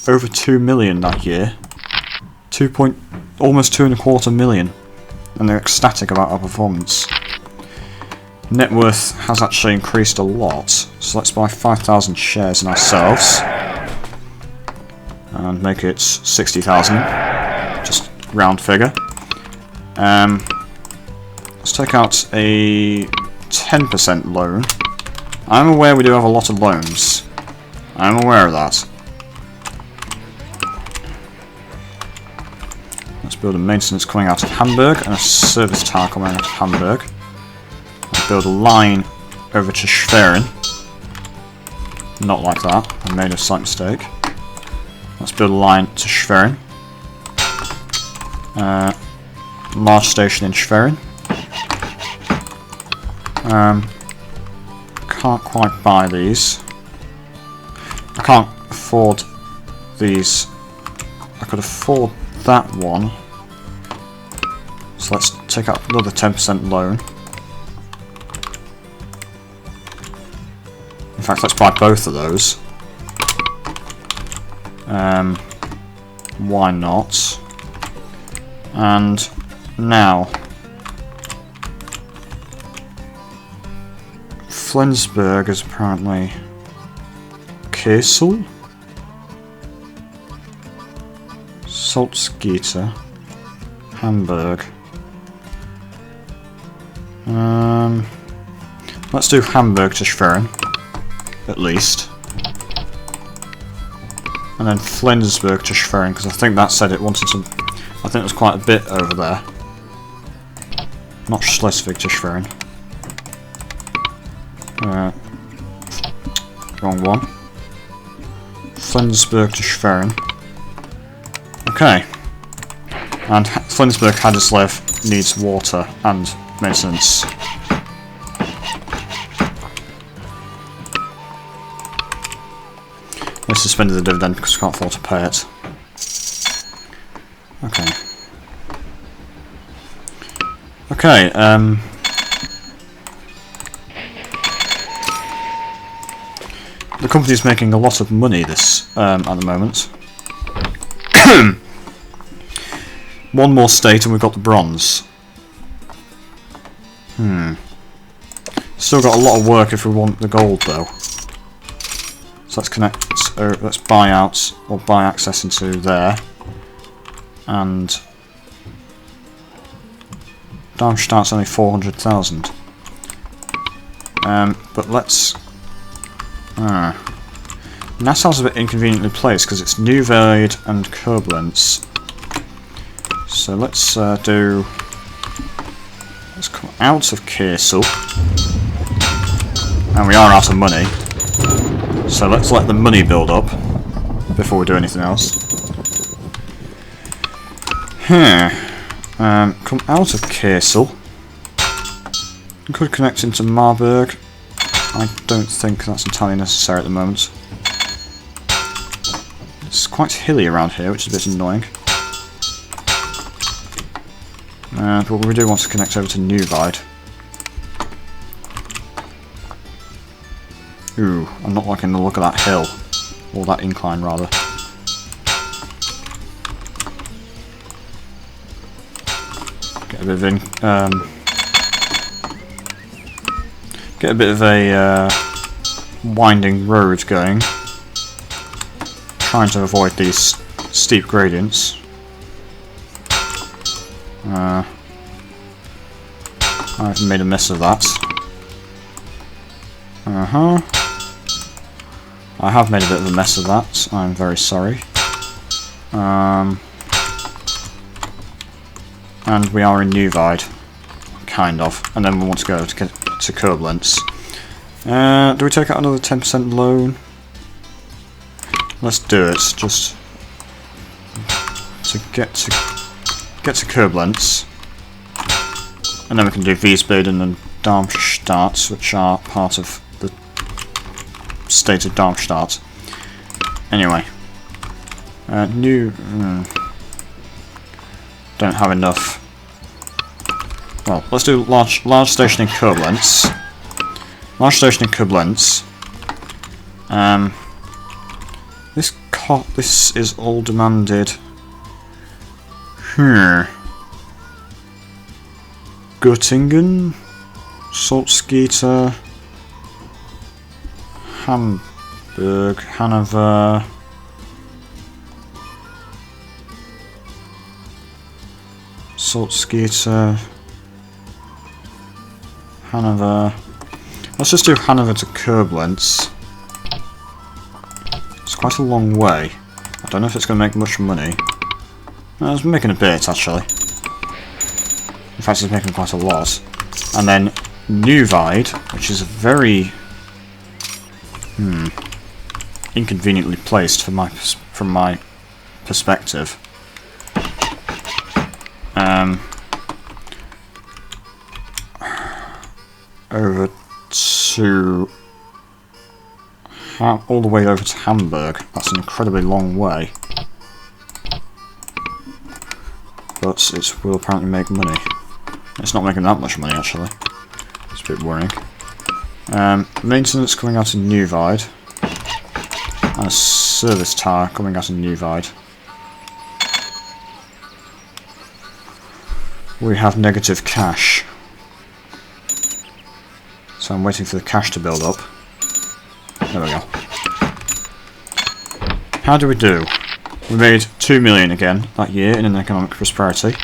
over 2 million that year. Almost 2.25 million. And they're ecstatic about our performance. Net worth has actually increased a lot, so let's buy 5,000 shares in ourselves and make it 60,000, just round figure. Let's take out a 10% loan. I'm aware we do have a lot of loans. I'm aware of that. Let's build a maintenance coming out of Hamburg and a service tower coming out of Hamburg. Build a line over to Schwerin. Not like that. I made a slight mistake. Let's build a line to Schwerin. Large station in Schwerin. Can't quite buy these. I can't afford these. I could afford that one. So let's take out another 10% loan. In fact, let's buy both of those. Why not? And now, Flensburg is apparently Kassel, Salzgitter, Hamburg. Let's do Hamburg to Schwerin. At least. And then Flensburg to Schwerin, because I think that said it wanted some. I think there's quite a bit over there. Not Schleswig to Schwerin. Wrong one. Flensburg to Schwerin. Okay. And Flensburg Haderslev needs water and maintenance. We suspended the dividend because we can't afford to pay it. Okay. Okay, the company's making a lot of money this at the moment. One more state and we've got the bronze. Still got a lot of work if we want the gold though. So let's connect, let's buy out, or buy access into there. And Darmstadt's only 400,000. But let's... Nassau's a bit inconveniently placed because it's Neuwied and Koblenz. So let's let's come out of Kassel. And we are out of money. So let's let the money build up before we do anything else. Come out of Kassel. We could connect into Marburg. I don't think that's entirely necessary at the moment. It's quite hilly around here, which is a bit annoying. But we do want to connect over to Neuwied. Ooh, I'm not liking the look of that hill. Or that incline, rather. Get a bit of a winding road going. Trying to avoid these steep gradients. I've made a mess of that. I have made a bit of a mess of that. I'm very sorry. And we are in Neuwied. Kind of. And then we want to go to Koblenz. Do we take out another 10% loan? Let's do it. Just to get to Koblenz. And then we can do Wiesbaden and Darmstadt. Darmstadt, which are part of the state of Darmstadt. Anyway, new. Don't have enough. Well, let's do large station in Koblenz. Large station in Koblenz. This is all demanded. Göttingen, Salzgitter, Hamburg, Hanover. Salzgitter, Hanover. Let's just do Hanover to Koblenz. It's quite a long way. I don't know if it's going to make much money. No, it's making a bit, actually. In fact, it's making quite a lot. And then Neuwied, which is very inconveniently placed from my perspective. Over to all the way over to Hamburg. That's an incredibly long way, but it will apparently make money. It's not making that much money actually. It's a bit worrying. Maintenance coming out in Neuwied, and a service tower coming out in Neuwied. We have negative cash, so I'm waiting for the cash to build up. There we go. How do we do? We made 2 million again that year in an economic prosperity.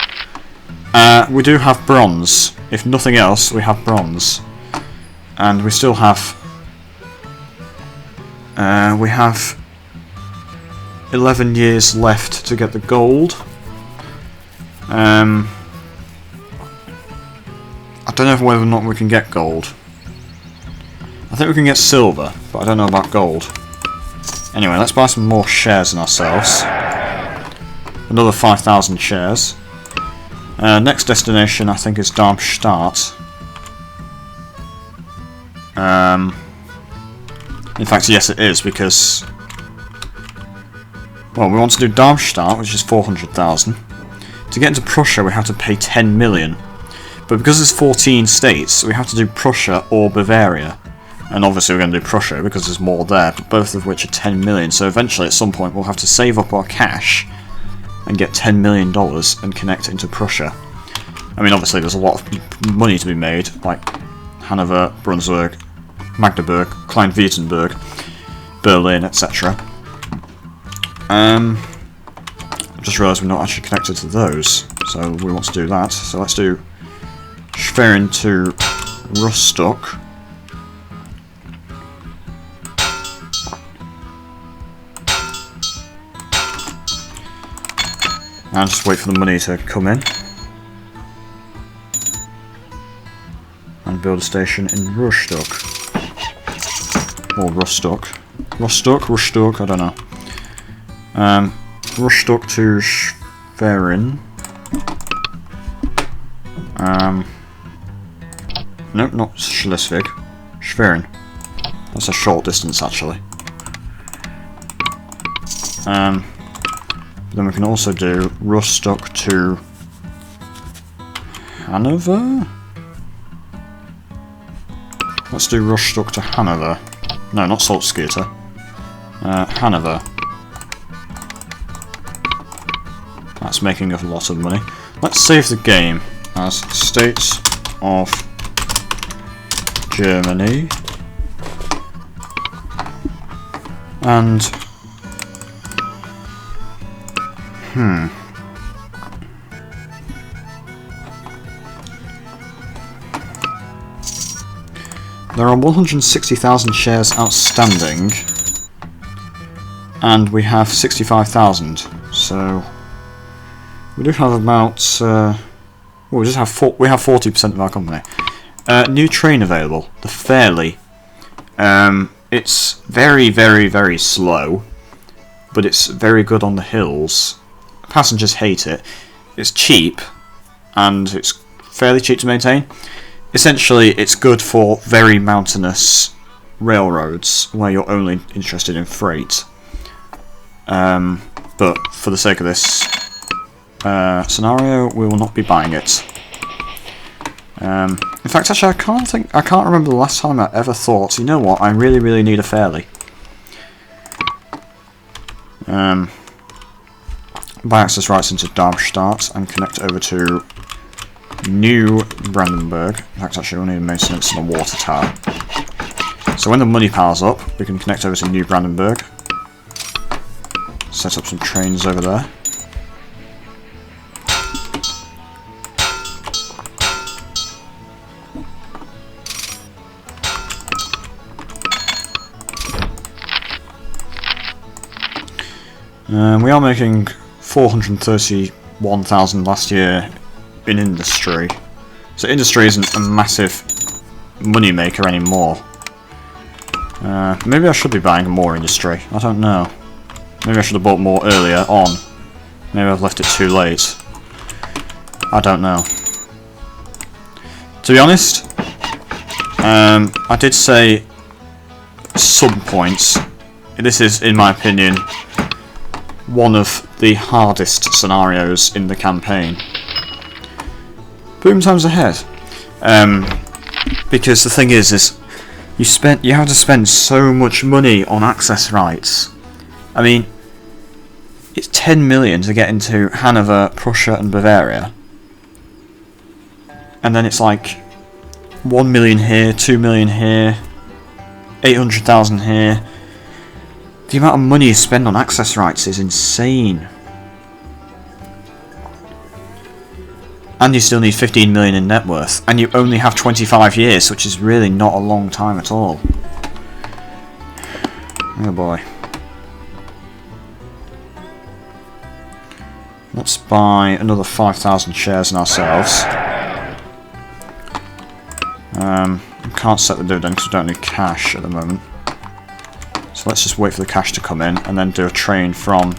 We do have bronze. If nothing else, we have bronze, and we still have. We have 11 years left to get the gold. I don't know whether or not we can get gold. I think we can get silver, but I don't know about gold. Anyway, let's buy some more shares in ourselves. Another 5,000 shares. Next destination, I think, is Darmstadt. In fact, yes, it is, because... Well, we want to do Darmstadt, which is 400,000. To get into Prussia, we have to pay 10 million. But because there's 14 states, we have to do Prussia or Bavaria. And obviously we're going to do Prussia because there's more there, but both of which are 10 million. So eventually at some point we'll have to save up our cash and get $10 million and connect into Prussia. I mean, obviously there's a lot of money to be made, like Hanover, Brunswick, Magdeburg, Klein-Württemberg, Berlin, etc. I just realised we're not actually connected to those, so we want to do that. So let's do Schwerin to Rostock. And just wait for the money to come in. And build a station in Rostock. Or Rostock. Rostock, I don't know. Rostock to Schwerin. Nope, not Schleswig. Schwerin. That's a short distance, actually. Then we can also do Rostock to Hanover? Let's do Rostock to Hanover. No, not Salzgitter. Hanover. That's making a lot of money. Let's save the game as States of Germany. And there are 160,000 shares outstanding, and we have 65,000. So we do have about. Well, we have 40% of our company. New train available, the Fairly. It's very, very, very slow, but it's very good on the hills. Passengers hate it. It's cheap, and it's fairly cheap to maintain. essentially it's good for very mountainous railroads where you're only interested in freight. But for the sake of this scenario, we will not be buying it. In fact, actually, I can't remember the last time I ever thought, you know what, I really need a fairly. Buy access rights into Darmstadt and connect over to New Brandenburg. In fact, actually, we'll need maintenance and a water tower. So when the money piles up, we can connect over to New Brandenburg. Set up some trains over there. We are making 431,000 last year in industry. So industry isn't a massive money maker anymore. Maybe I should be buying more industry. I don't know. Maybe I should have bought more earlier on. Maybe I've left it too late. I don't know. To be honest, I did say at some points, this is, in my opinion, one of the hardest scenarios in the campaign. Boom times ahead. Because the thing is you have to spend so much money on access rights. I mean, it's 10 million to get into Hanover, Prussia and Bavaria. And then it's like 1 million here, 2 million here, 800,000 here. The amount of money you spend on access rights is insane. And you still need 15 million in net worth, and you only have 25 years, which is really not a long time at all. Oh boy. Let's buy another 5,000 shares in ourselves. Can't set the dividend because we don't need cash at the moment. So let's just wait for the cash to come in and then do a train from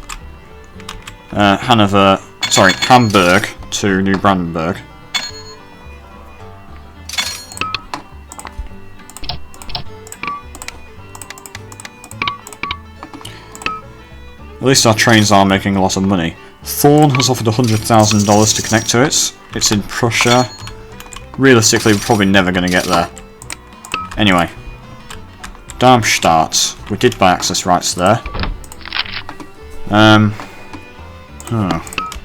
Hamburg to New Brandenburg. At least our trains are making a lot of money. Thorn has offered $100,000 to connect to it. It's in Prussia. Realistically, we're probably never going to get there. Anyway. Darmstadt. We did buy access rights there.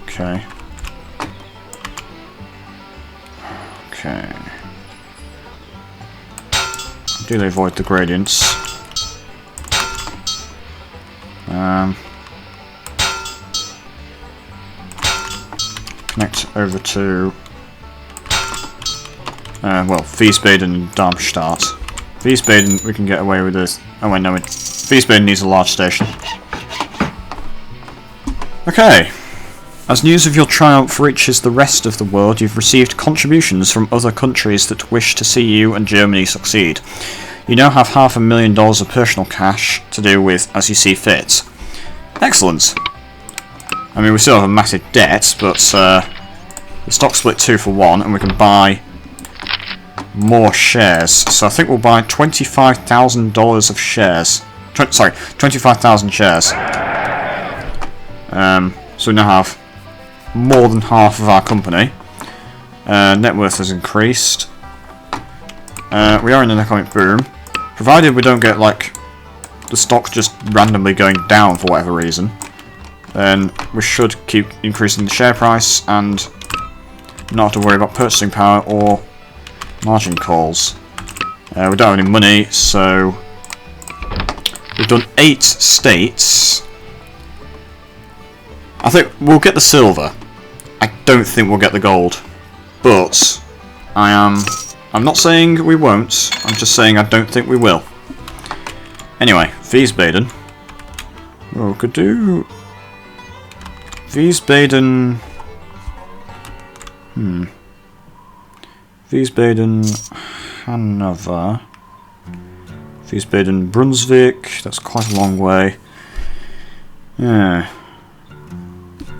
Okay. Okay. Ideally avoid the gradients. Connect over to Wiesbaden and Darmstadt. Wiesbaden we can get away with this. Oh wait, no, Wiesbaden needs a large station. Okay. As news of your triumph reaches the rest of the world, you've received contributions from other countries that wish to see you and Germany succeed. You now have $500,000 of personal cash to do with as you see fit. Excellent. I mean, we still have a massive debt, but the stock split 2 for 1, and we can buy more shares. So I think we'll buy $25,000 of shares. 25,000 shares. So we now have more than half of our company. Net worth has increased. We are in an economic boom. Provided we don't get, like, the stock just randomly going down for whatever reason, then we should keep increasing the share price and not have to worry about purchasing power or margin calls. We don't have any money, so we've done 8 states. I think we'll get the silver. I don't think we'll get the gold, but I'm not saying we won't. I'm just saying I don't think we will. Anyway, Wiesbaden. Well, we could do Wiesbaden. Wiesbaden, Hanover. Wiesbaden, Brunswick. That's quite a long way. Yeah.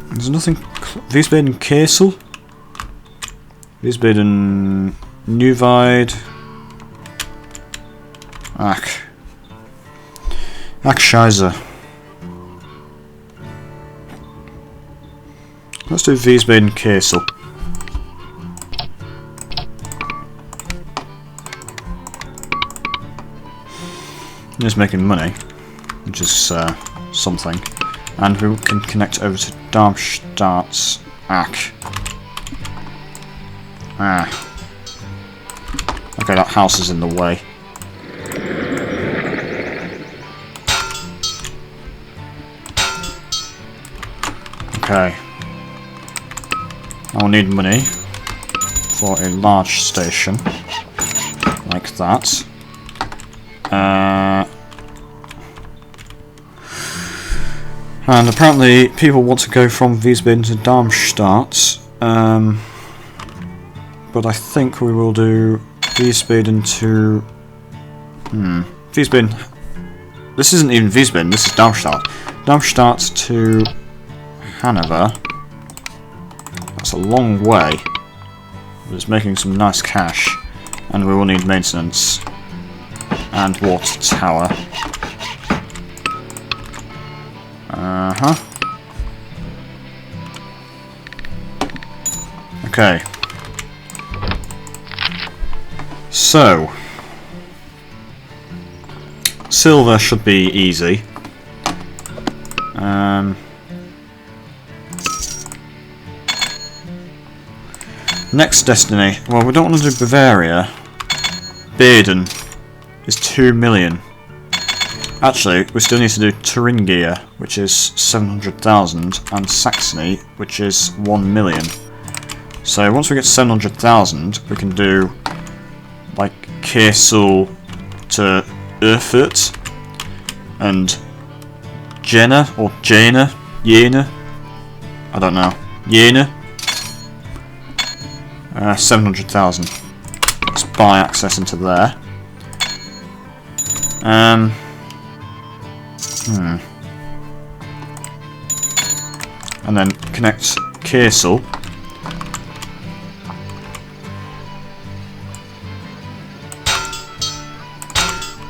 There's nothing. Wiesbaden, Kassel. Wiesbaden, Neuwied. Ach. Ach, Scheiße. Let's do Wiesbaden Kassel. He's making money, which is something. And we can connect over to Darmstadt. Ach. Ah. Okay, that house is in the way. Okay. I'll need money for a large station like that. And apparently people want to go from Wiesbaden to Darmstadt, but I think we will do Wiesbaden to... Wiesbaden... This isn't even Wiesbaden, this is Darmstadt. Darmstadt to Hanover. That's a long way, but it's making some nice cash, and we will need maintenance and water tower. Okay. So, silver should be easy. Next destiny. Well, we don't want to do Bavaria. Baden is 2 million. Actually, we still need to do Thuringia, which is 700,000, and Saxony, which is 1 million. So once we get 700,000, we can do like Kassel to Erfurt and Jena or Jena, I don't know, Jena. 700,000. Let's buy access into there. And then connect Kassel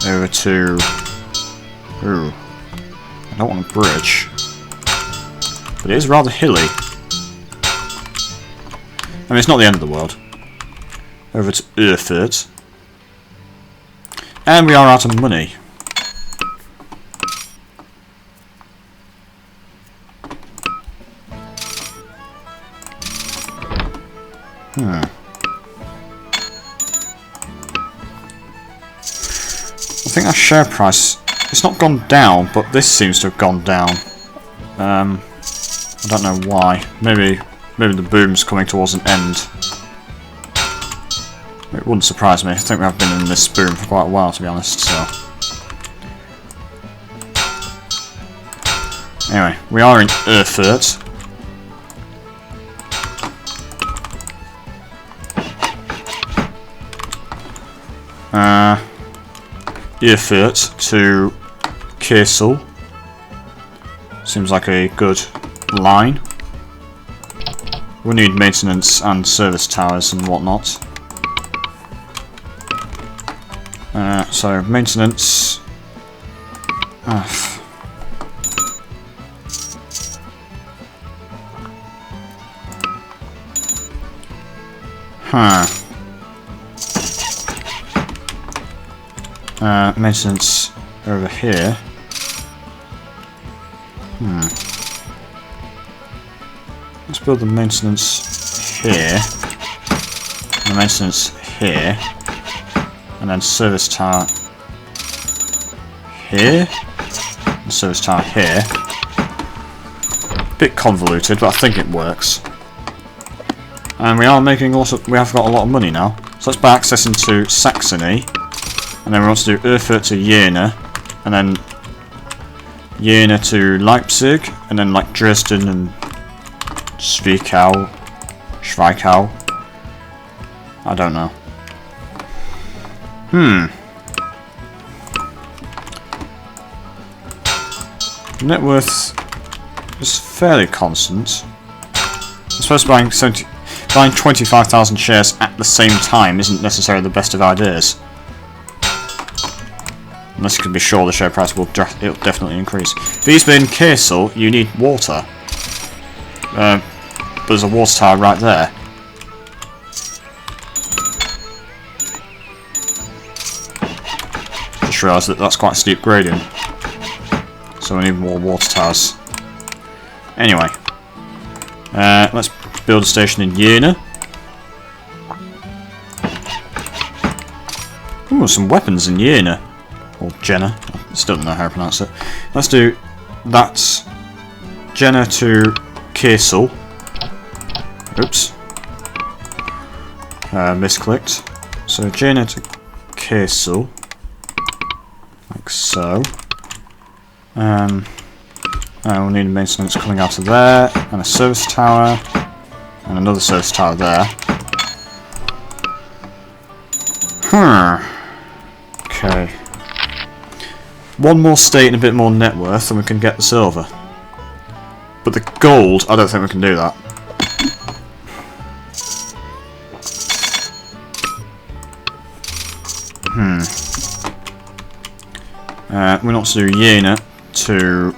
over to... Ooh, I don't want a bridge, but it is rather hilly. I mean, it's not the end of the world. Over to Erfurt. And we are out of money. I think our share price, it's not gone down, but this seems to have gone down. I don't know why. Maybe the boom's coming towards an end. It wouldn't surprise me. I think we have been in this boom for quite a while, to be honest, so... Anyway, we are in Erfurt. Erfurt to Kassel. Seems like a good line. We need maintenance and service towers and whatnot. So maintenance. Maintenance over here. Let's build the maintenance here, and the maintenance here, and then service tower here, and service tower here. Bit convoluted, but I think it works. And we are making also. We have got a lot of money now, so let's buy access into Saxony. And then we want to do Erfurt to Jena, and then Jena to Leipzig, and then like Dresden and Zwickau. I don't know. Net worth is fairly constant. I'm supposed to be buying 70. buying 25,000 shares at the same time isn't necessarily the best of ideas. Unless you can be sure the share price will it'll definitely increase. Wiesbaden Castle, you need water. But there's a water tower right there. Just realised that that's quite a steep gradient. So we need more water towers. Anyway. Let's build a station in Jena. Ooh, some weapons in Jena. Or Jena. I still don't know how to pronounce it. Let's do that. Jena to Castle. Oops. Misclicked. So Jena to Castle. Like so. We'll need maintenance coming out of there, and a service tower, and another service tower there. Okay. One more state and a bit more net worth, and we can get the silver. But the gold, I don't think we can do that. We want to do Jena to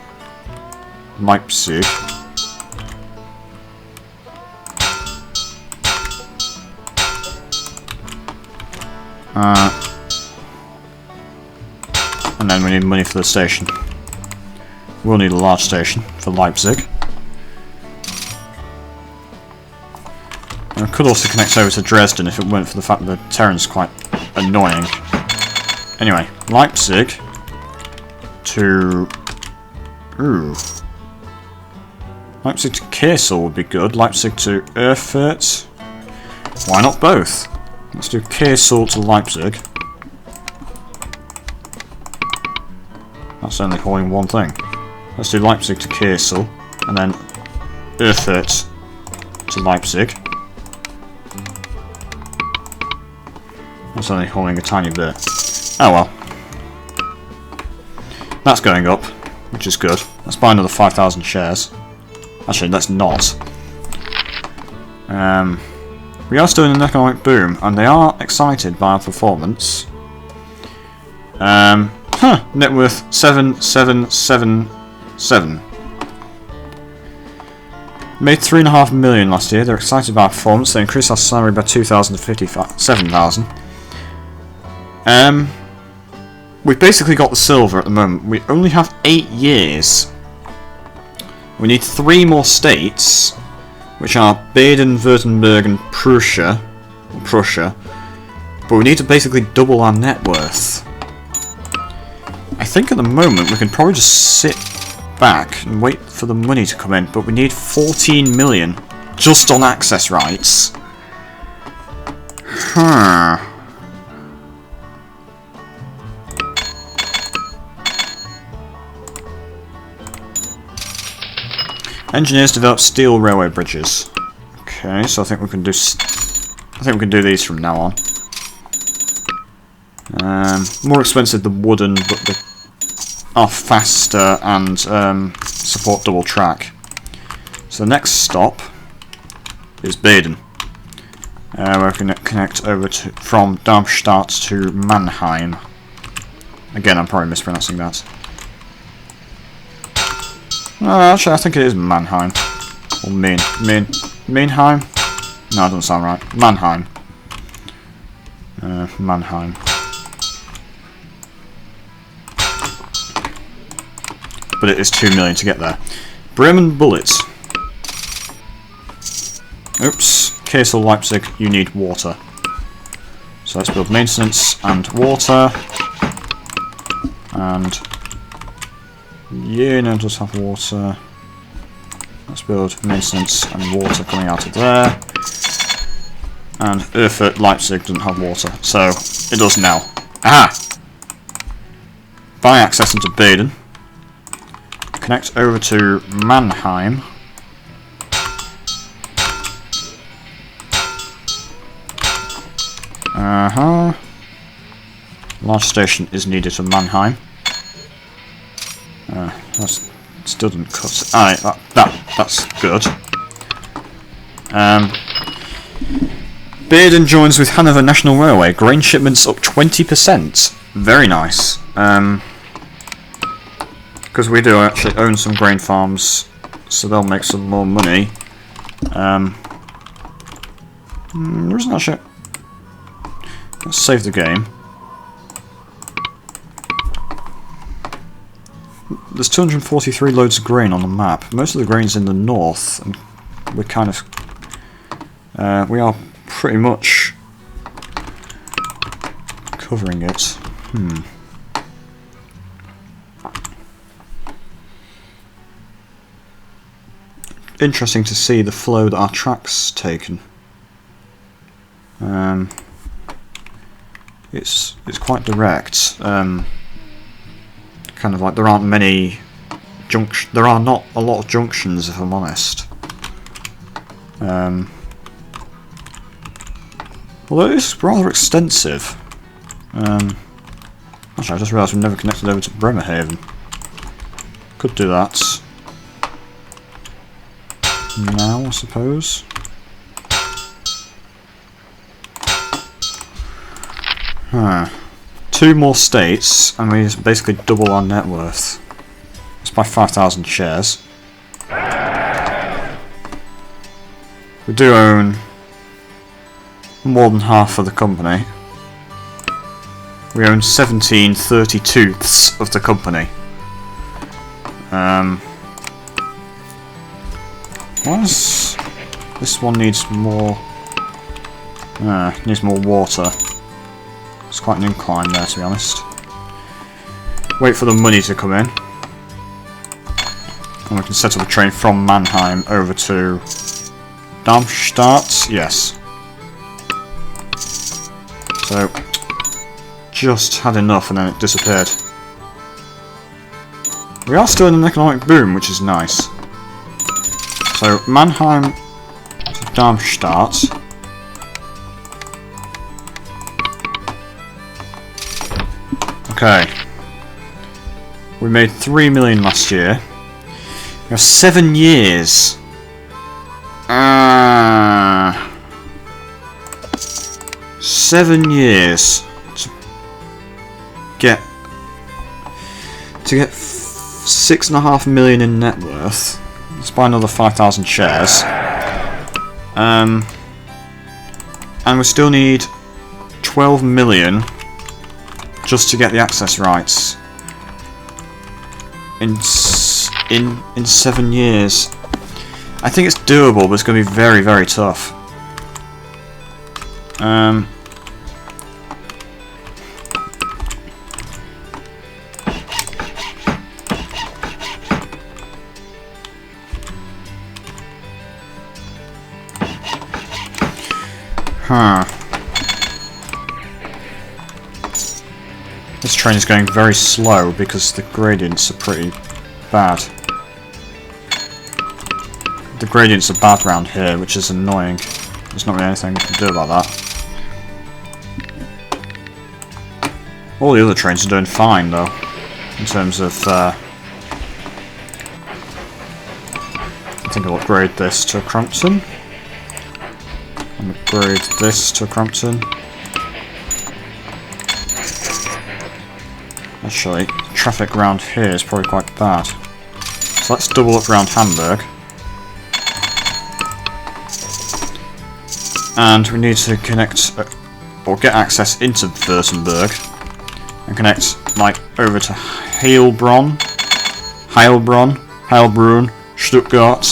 Leipzig. And then we need money for the station. We'll need a large station for Leipzig. And I could also connect over to Dresden if it weren't for the fact that the terrain's quite annoying. Anyway, Leipzig to... Ooh. Leipzig to Kassel would be good. Leipzig to Erfurt. Why not both? Let's do Kassel to Leipzig. That's only holding one thing. Let's do Leipzig to Kassel, and then Erfurt to Leipzig. That's only holding a tiny bit. Oh well. That's going up, which is good. Let's buy another 5,000 shares. Actually, let's not. We are still in an economic boom, and they are excited by our performance. Net worth 7777. Made 3.5 million last year. They're excited by our performance. They increased our salary by 2,000 to 57,000. We've basically got the silver at the moment. We only have 8 years. We need 3 more states, which are Baden-Württemberg and Prussia. But we need to basically double our net worth. I think at the moment we can probably just sit back and wait for the money to come in, but we need 14 million just on access rights. Engineers develop steel railway bridges. Okay, so I think we can do. These from now on. More expensive than wooden, but they are faster and support double track. So the next stop is Baden. We're going to connect over from Darmstadt to Mannheim. Again, I'm probably mispronouncing that. Actually, I think it is Mannheim. Or Mannheim? No, it doesn't sound right. Mannheim. Mannheim. But it is 2 million to get there. Bremen bullets. Oops. Kassel, Leipzig, you need water. So let's build maintenance and water. And Jena does have water. Let's build maintenance and water coming out of there. And Erfurt, Leipzig doesn't have water, so it does now. Aha! Buy access into Baden. Connect over to Mannheim. Large station is needed for Mannheim. That still didn't cut it. Alright, that's good. Bearden joins with Hanover National Railway. Grain shipments up 20%. Very nice. Because we do actually own some grain farms, so they'll make some more money. There isn't actually... Let's save the game. There's 243 loads of grain on the map. Most of the grain's in the north, and we're kind of... we are pretty much covering it. Interesting to see the flow that our track's taken. It's quite direct. Kind of like there aren't many there are not a lot of junctions, if I'm honest. Although it is rather extensive. Actually, I just realised we've never connected over to Bremerhaven. Could do that now, I suppose. Two more states, and we basically double our net worth. It's by 5,000 shares. We do own more than half of the company. We own 17/32ths of the company. Why does this one needs more? Needs more water. It's quite an incline there, to be honest. Wait for the money to come in, and we can set up a train from Mannheim over to Darmstadt. Yes. So, just had enough and then it disappeared. We are still in an economic boom, which is nice. So, Mannheim to Darmstadt. Okay. We made 3 million last year. We have 7 years. 7 years to get 6.5 million in net worth. Let's buy another 5,000 shares. And we still need 12 million just to get the access rights. In 7 years. I think it's doable, but it's going to be very, very tough. This train is going very slow because the gradients are pretty bad. The gradients are bad around here, which is annoying. There's not really anything we can do about that. All the other trains are doing fine, though, in terms of... I think I'll upgrade this to Crampton. And upgrade this to Crampton. Actually, traffic around here is probably quite bad. So let's double up around Hamburg. And we need to connect, or get access into Württemberg. And connect, like, over to Heilbronn, Stuttgart.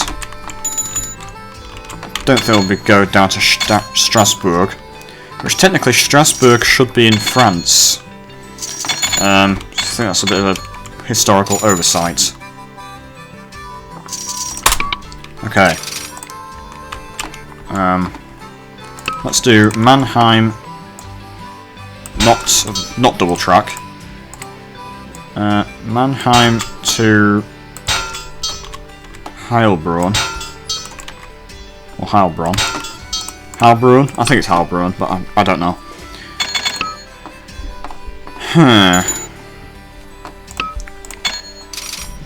Don't think we'll go down to Strasbourg. Which technically Strasbourg should be in France. I think that's a bit of a historical oversight. Okay. Let's do Mannheim, not double track. Mannheim to Heilbronn. Or Heilbronn. Heilbronn? I think it's Heilbronn, but I don't know.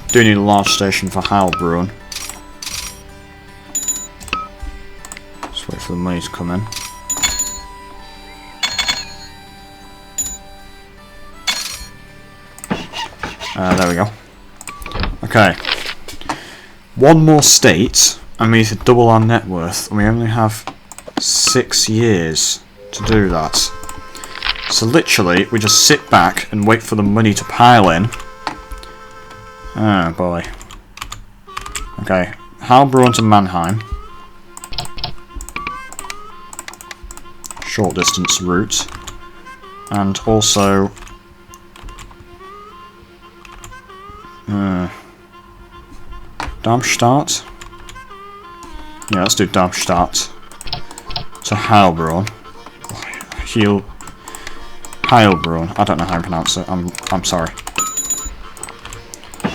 Do need a large station for Heilbronn. It's Just wait for the money to come in. There we go. Okay. One more state, and we need to double our net worth, and we only have 6 years to do that. So literally, we just sit back and wait for the money to pile in. Oh boy. Okay, Heilbronn to Mannheim. Short distance route. And also... Darmstadt? Yeah, let's do Darmstadt. To Heilbronn. Heilbronn. I don't know how to pronounce it. I'm sorry.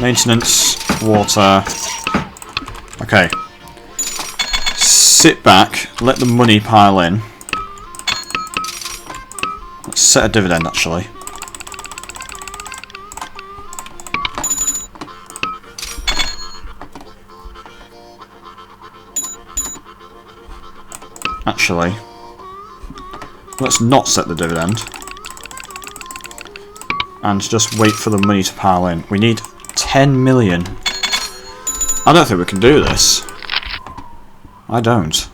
Maintenance, water. Okay. Sit back, let the money pile in. Let's set a dividend actually. Actually, let's not set the dividend. And just wait for the money to pile in. We need 10 million. I don't think we can do this. I don't.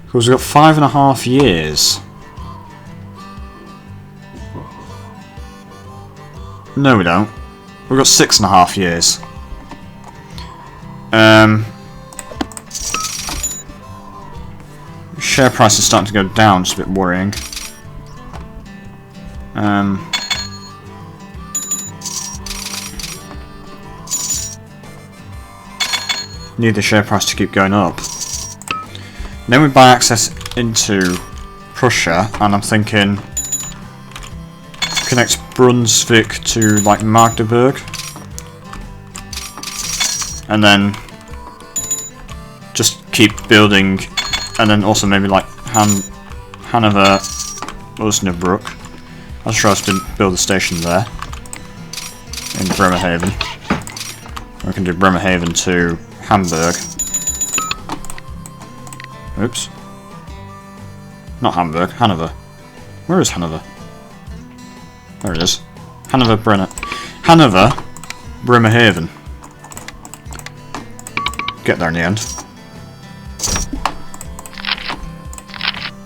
Because we've got 5.5 years. No, we don't. We've got 6.5 years. Share price is starting to go down, it's a bit worrying. Need the share price to keep going up. Then we buy access into Prussia, and I'm thinking connect Brunswick to like Magdeburg, and then just keep building, and then also maybe like Hanover, Osnabrück. I'll try to build a station there in Bremerhaven. We can do Bremerhaven to Hamburg. Oops. Not Hamburg, Hanover. Where is Hanover? There it is. Hanover, Bremerhaven. Get there in the end.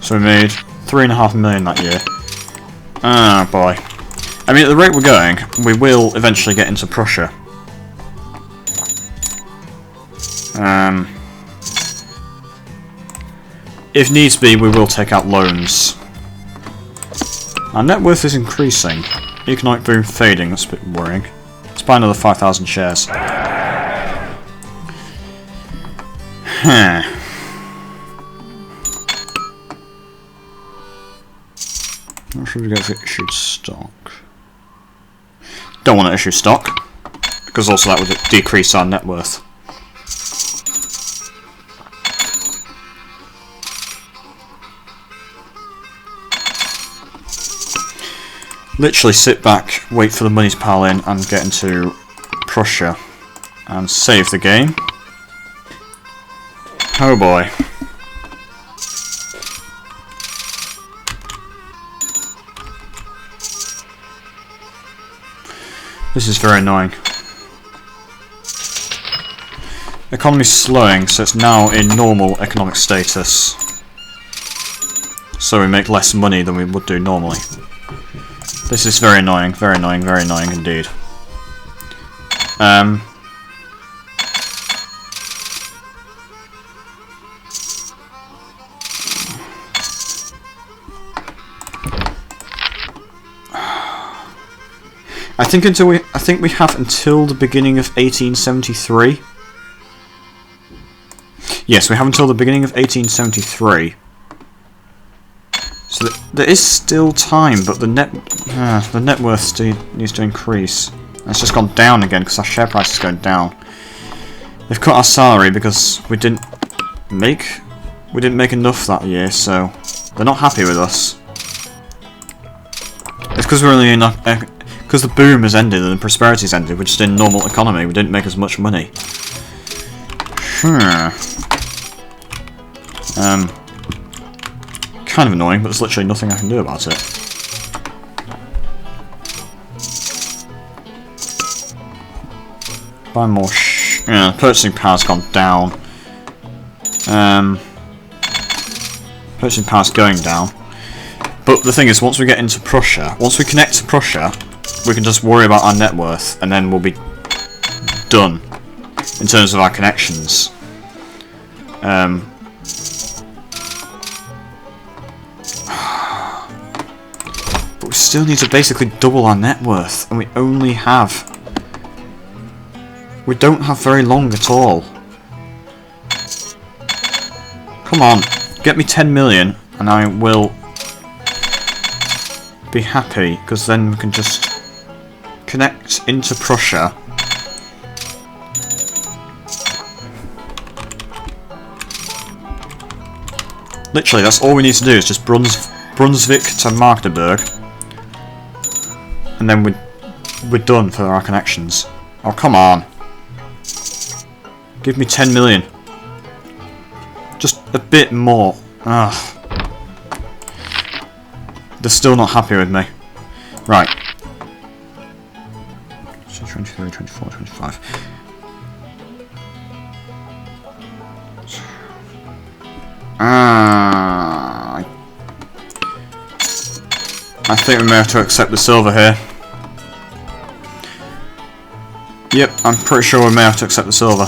So we made 3.5 million that year. Ah, boy. I mean, at the rate we're going, we will eventually get into Prussia. If needs be, we will take out loans. Our net worth is increasing. Economic boom fading, that's a bit worrying. Let's buy another 5,000 shares. What should we go for issued stock? Don't want to issue stock, because also that would decrease our net worth. Literally sit back, wait for the money to pile in, and get into Prussia. And save the game. Oh boy. This is very annoying. Economy's slowing, so it's now in normal economic status. So we make less money than we would do normally. This is very annoying, very annoying, very annoying indeed. I think we have until the beginning of 1873. Yes, we have until the beginning of 1873. So there is still time, but the net worth needs to increase. And it's just gone down again because our share price is going down. They've cut our salary because we didn't make enough that year, so they're not happy with us. It's because we're only in because the boom has ended and the prosperity's ended. We're just in normal economy. We didn't make as much money. Kind of annoying, but there's literally nothing I can do about it. Buy more yeah, purchasing power's gone down. Purchasing power's going down. But the thing is, once we get into Prussia, once we connect to Prussia, we can just worry about our net worth, and then we'll be done in terms of our connections. But we still need to basically double our net worth, and we only have... We don't have very long at all. Come on, get me 10 million, and I will be happy, because then we can just connect into Prussia. Literally, that's all we need to do, is just Brunswick to Magdeburg, and then we're done for our connections. Oh, come on. Give me 10 million. Just a bit more. Ugh. They're still not happy with me. Right. 23, 24, 25. I think we may have to accept the silver here. Yep, I'm pretty sure we may have to accept the silver.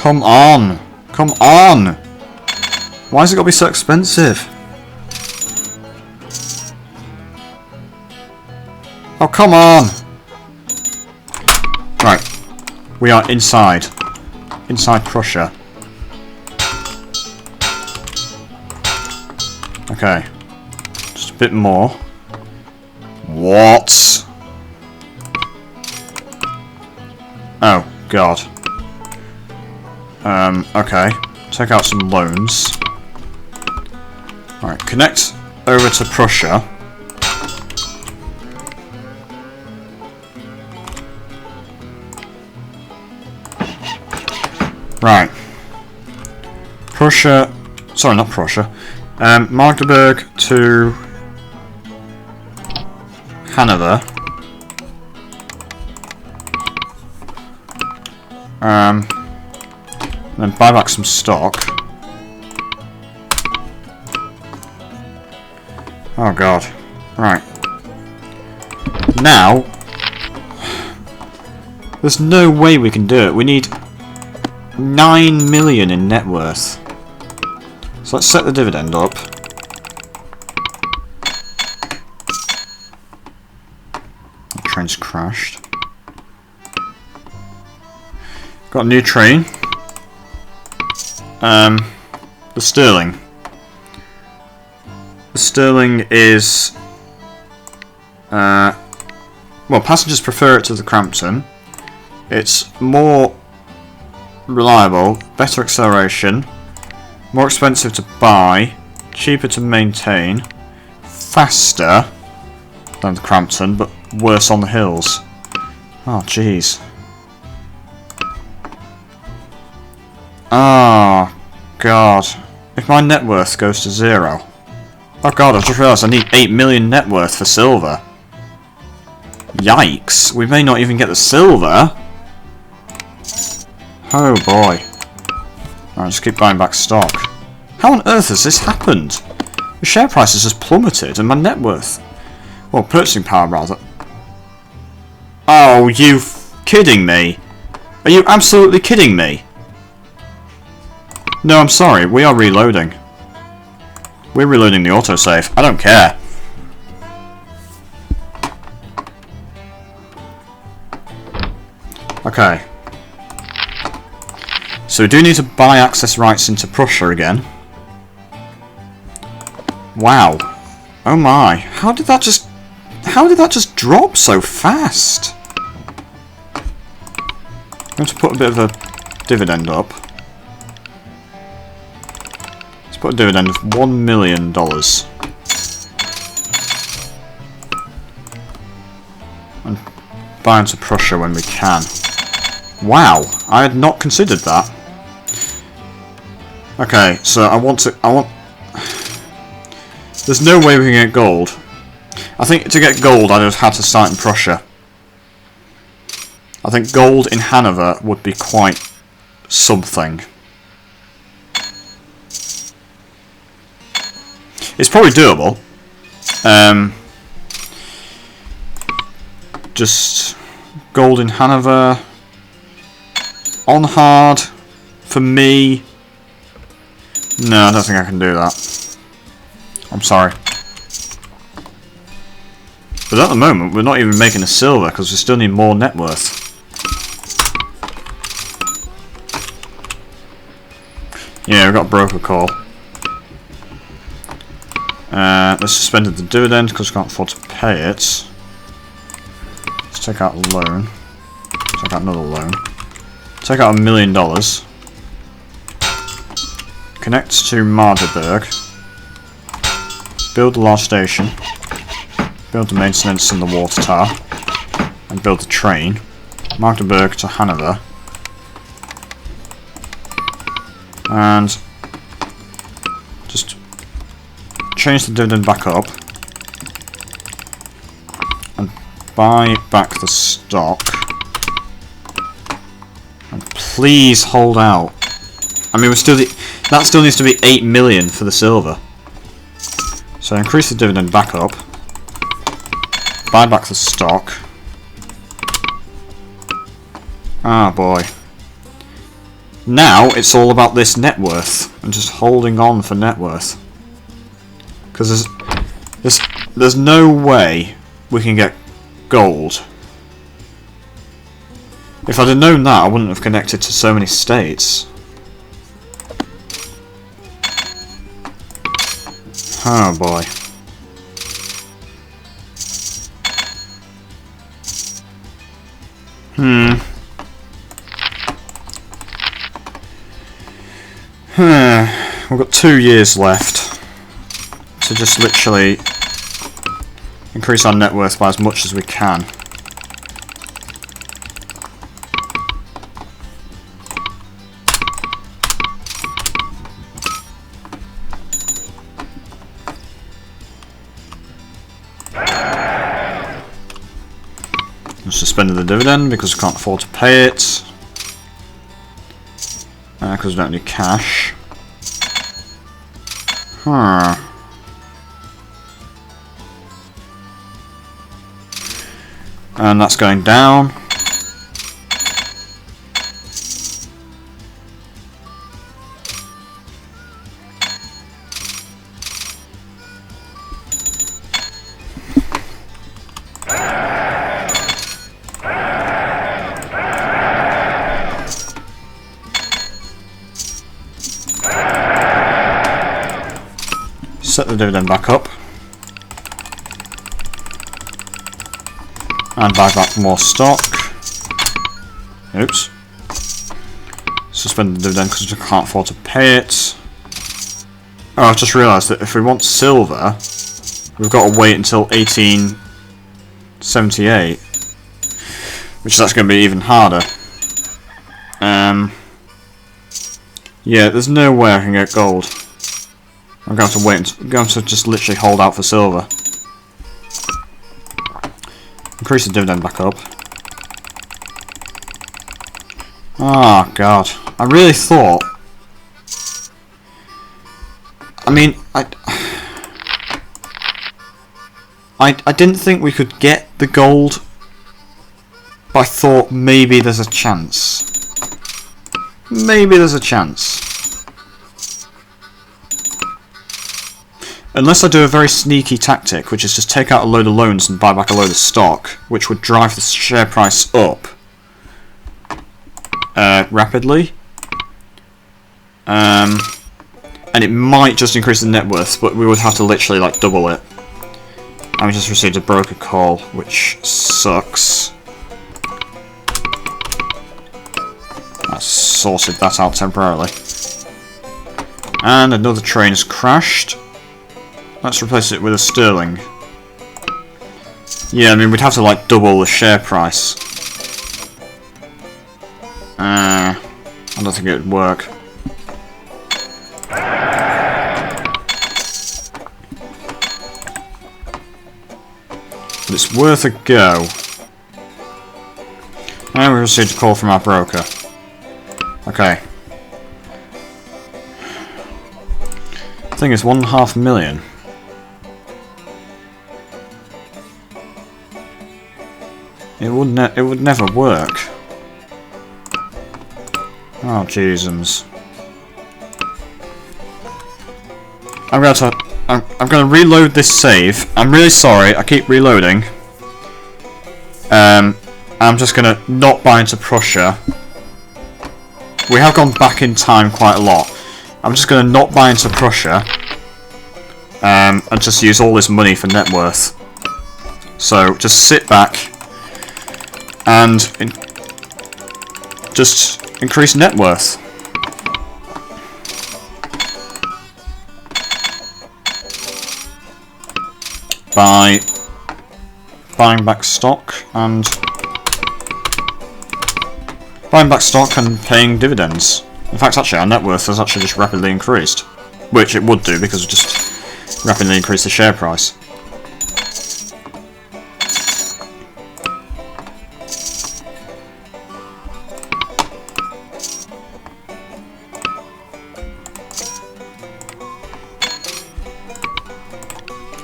Come on! Come on! Why has it got to be so expensive? Oh, come on! Right. We are inside. Inside Prussia. Okay. Just a bit more. What? Oh, God. Okay. Take out some loans. Alright, connect over to Prussia. Right. Prussia... Sorry, not Prussia. Magdeburg to Hanover. Then buy back some stock. Oh god. Right. Now, there's no way we can do it. We need 9 million in net worth. So let's set the dividend up. The train's crashed. Got a new train. The Sterling. The Sterling is... well, passengers prefer it to the Crampton. It's more reliable, better acceleration, more expensive to buy, cheaper to maintain, faster than the Crampton, but worse on the hills. Oh, jeez. Oh, God. If my net worth goes to 0... Oh god, I just realised I need 8 million net worth for silver. Yikes, we may not even get the silver. Oh boy. Alright, just keep buying back stock. How on earth has this happened? The share price has just plummeted and my net worth... Well, purchasing power rather. Oh, you kidding me? Are you absolutely kidding me? No, I'm sorry, we are reloading. We're reloading the autosave. I don't care. Okay. So we do need to buy access rights into Prussia again. Wow. Oh my. How did that just drop so fast? I'm going to put a bit of a dividend up. Put a dividend of $1 million. And buy into Prussia when we can. Wow, I had not considered that. Okay, so I want... There's no way we can get gold. I think to get gold I'd have had to start in Prussia. I think gold in Hanover would be quite something. It's probably doable. Just gold in Hanover. On hard. For me. No, I don't think I can do that. I'm sorry. But at the moment, we're not even making a silver because we still need more net worth. Yeah, we've got a broker call. Let's suspended the dividend because we can't afford to pay it. Let's take out a loan. Take out another loan. Take out $1 million. Connect to Magdeburg. Build a large station. Build the maintenance and the water tower. And build the train. Magdeburg to Hanover. And just change the dividend back up. And buy back the stock. And please hold out. I mean, that still needs to be 8 million for the silver. So increase the dividend back up. Buy back the stock. Ah boy. Now it's all about this net worth and just holding on for net worth. Because there's no way we can get gold. If I'd have known that, I wouldn't have connected to so many states. Oh boy. We've got 2 years left to just literally increase our net worth by as much as we can. Suspended the dividend because we can't afford to pay it. Because we don't need cash. And that's going down. Set the dividend back up. And buy back more stock. Oops. Suspend the dividend because we can't afford to pay it. Oh, I've just realised that if we want silver, we've got to wait until 1878. Which that's going to be even harder. Yeah, there's no way I can get gold. I'm going to have to wait. I'm going to just literally hold out for silver. Increase the dividend back up. Oh god. I really thought... I mean, I didn't think we could get the gold, but I thought maybe there's a chance. Maybe there's a chance. Unless I do a very sneaky tactic, which is just take out a load of loans and buy back a load of stock, which would drive the share price up rapidly. And it might just increase the net worth, but we would have to literally like double it. And we just received a broker call, which sucks. That's sorted that out temporarily. And another train has crashed. Let's replace it with a sterling. Yeah, I mean, we'd have to like double the share price. I don't think it would work. But it's worth a go. And we received a call from our broker. Okay. The thing is, 1.5 million. It would never work. Oh Jesus! I'm gonna reload this save. I'm really sorry. I keep reloading. I'm just gonna not buy into Prussia. We have gone back in time quite a lot. I'm just gonna not buy into Prussia. And just use all this money for net worth. So just sit back and just increase net worth. By buying back stock and paying dividends. In fact, actually, our net worth has actually just rapidly increased, which it would do because we just rapidly increased the share price.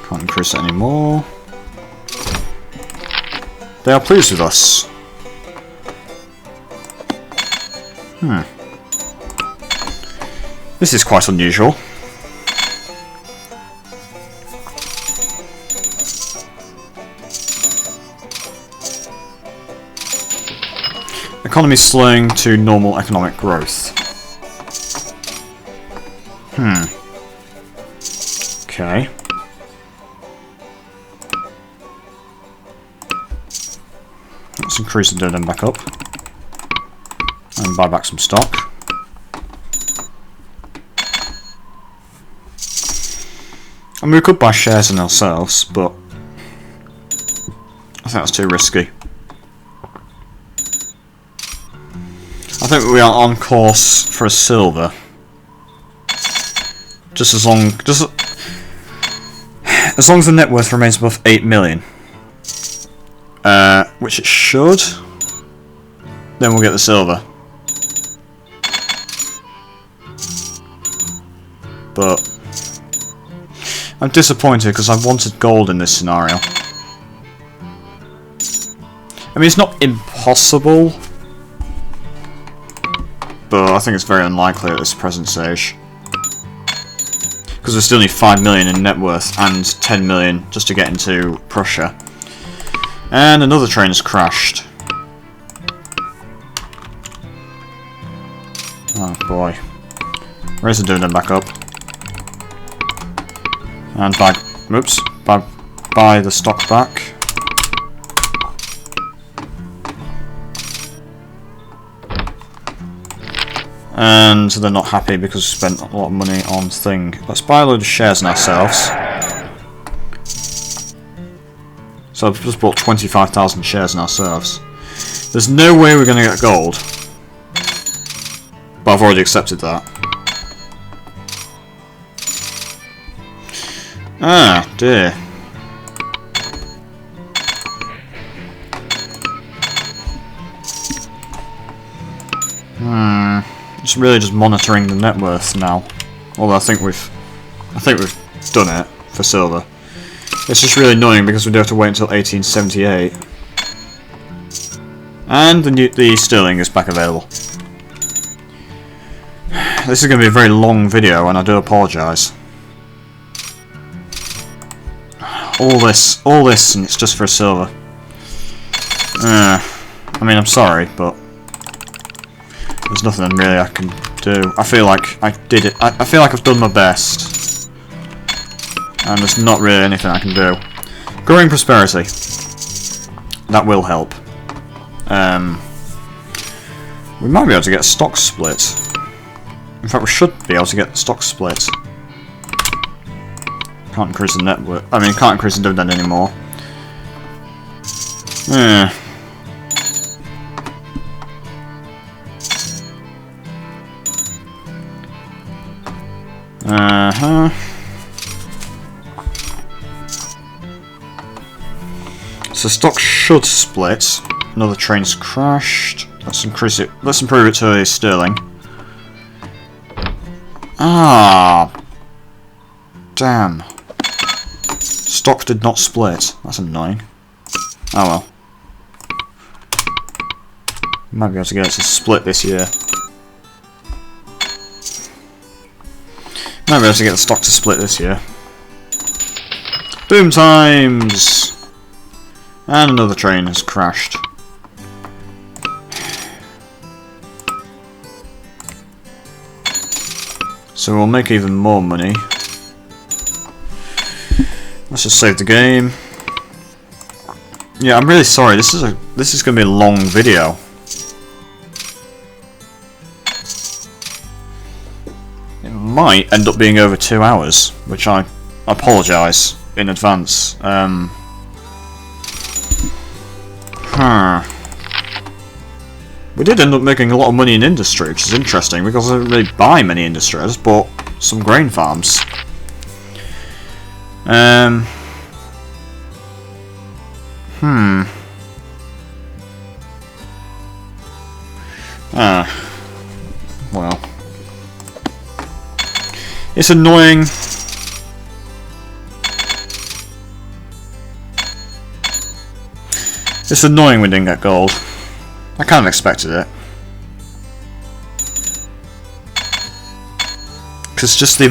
Can't increase it anymore. They are pleased with us. This is quite unusual. Economy slowing to normal economic growth. Okay. Let's increase the dividend back up. And buy back some stock. I mean, we could buy shares in ourselves, but I think that's too risky. I think we are on course for a silver. Just as long as the net worth remains above 8 million. Which it should. Then we'll get the silver. But I'm disappointed because I wanted gold in this scenario. I mean, it's not impossible, but I think it's very unlikely at this present stage. Because we still need 5 million in net worth and 10 million just to get into Prussia. And another train has crashed. Oh boy. Raise the dividend back up. And buy the stock back. And they're not happy because we spent a lot of money on thing. Let's buy a load of shares in ourselves. So I've just bought 25,000 shares in ourselves. There's no way we're going to get gold. But I've already accepted that. Ah, dear. It's really just monitoring the net worth now. Although I think we've done it for silver. It's just really annoying because we do have to wait until 1878. And the sterling is back available. This is going to be a very long video, and I do apologise. All this, and it's just for silver. I mean, I'm sorry, but there's nothing really I can do. I feel like I did it. I feel like I've done my best, and there's not really anything I can do. Growing prosperity. That will help. We might be able to get a stock split. In fact, we should be able to get the stock split. Can't increase the net worth. I mean, can't increase the dividend anymore. So stock should split. Another train's crashed. Let's increase it. Let's improve it to a sterling. Ah, damn. Stock did not split. That's annoying. Oh well. Might be able to get it to split this year. Might be able to get the stock to split this year. Boom times! And another train has crashed. So we'll make even more money. Let's just save the game. Yeah, I'm really sorry. This is going to be a long video. It might end up being over 2 hours, which I apologise in advance. We did end up making a lot of money in industry, which is interesting because I didn't really buy many industry. I just bought some grain farms. Well. It's annoying. It's annoying we didn't get gold. I kind of expected it. Because just the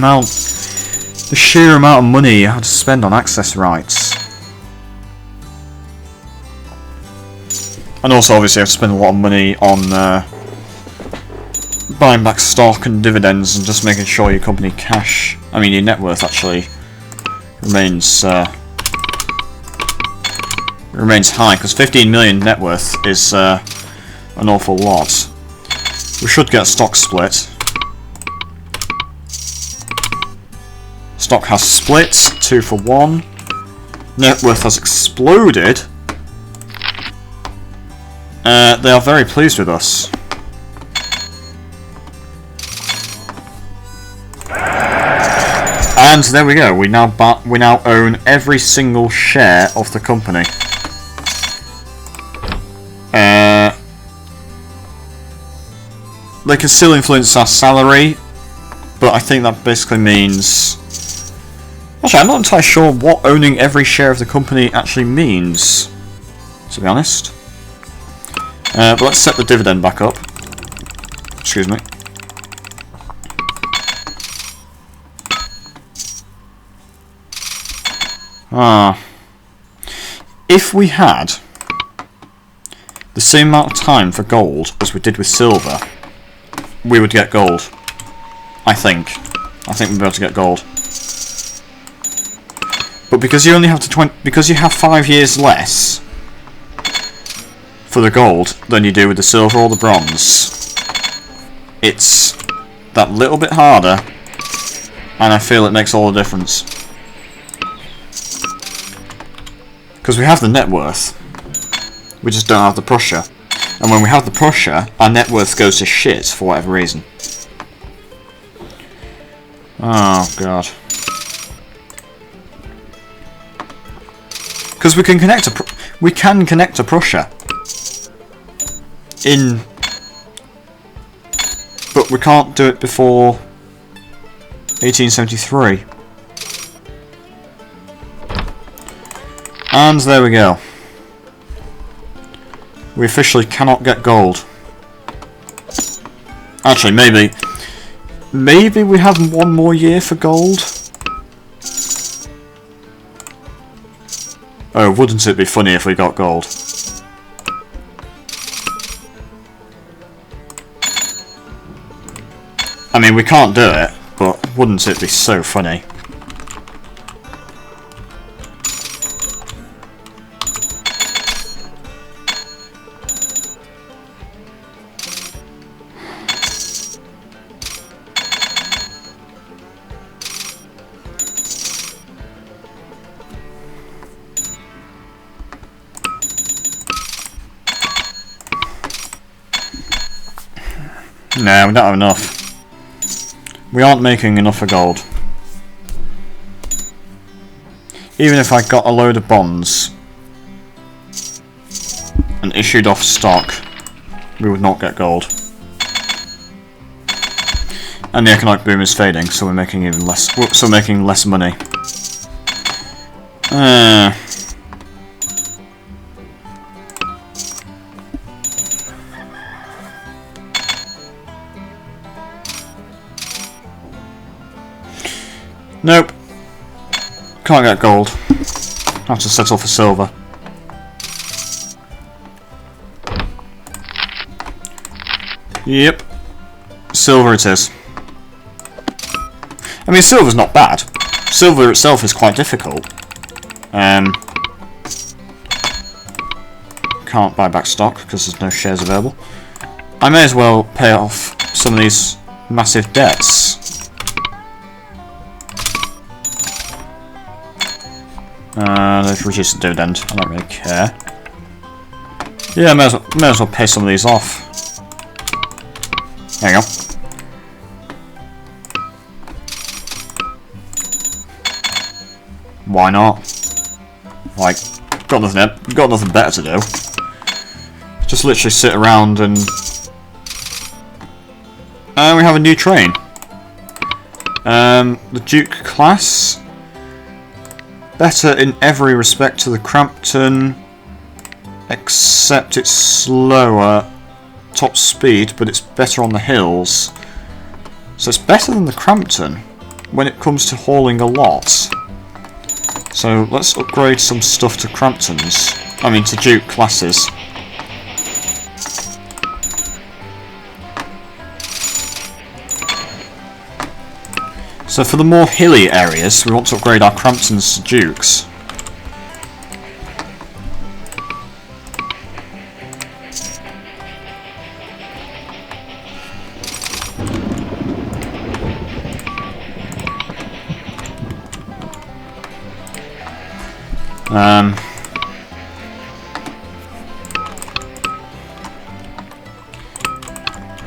sheer amount of money you had to spend on access rights. And also obviously I have to spend a lot of money on buying back stock and dividends and just making sure your company your net worth actually remains high, because 15 million net worth is an awful lot. We should get a stock split. Stock has split, 2 for 1. Net worth has exploded. They are very pleased with us. And there we go. We now own every single share of the company. They can still influence our salary, but I think that basically means... Actually, I'm not entirely sure what owning every share of the company actually means, to be honest. But let's set the dividend back up. Excuse me. If we had the same amount of time for gold as we did with silver, we would get gold. I think we'd be able to get gold. But because you only have because you have 5 years less for the gold than you do with the silver or the bronze, it's that little bit harder, and I feel it makes all the difference. Because we have the net worth, we just don't have the pressure. And when we have the pressure, our net worth goes to shit for whatever reason. Oh god. Because we can connect to Prussia but we can't do it before 1873. And there we go. We officially cannot get gold. Actually, maybe we have 1 more year for gold. Oh, wouldn't it be funny if we got gold? I mean, we can't do it, but wouldn't it be so funny? No, we don't have enough. We aren't making enough for gold. Even if I got a load of bonds and issued off stock, we would not get gold. And the economic boom is fading, so we're making even less. So we're making less money. Nope. Can't get gold. Have to settle for silver. Yep. Silver it is. I mean, silver's not bad. Silver itself is quite difficult. Can't buy back stock because there's no shares available. I may as well pay off some of these massive debts. They've reduced the dividend. I don't really care. Yeah, I may as well pay some of these off. There you go. Why not? Like, got nothing better to do. Just literally sit around and we have a new train. The Duke class. Better in every respect to the Crampton, except it's slower, top speed, but it's better on the hills. So it's better than the Crampton when it comes to hauling a lot. So let's upgrade some stuff to Cramptons. I mean to Duke classes. So for the more hilly areas, we want to upgrade our Cramptons to Dukes.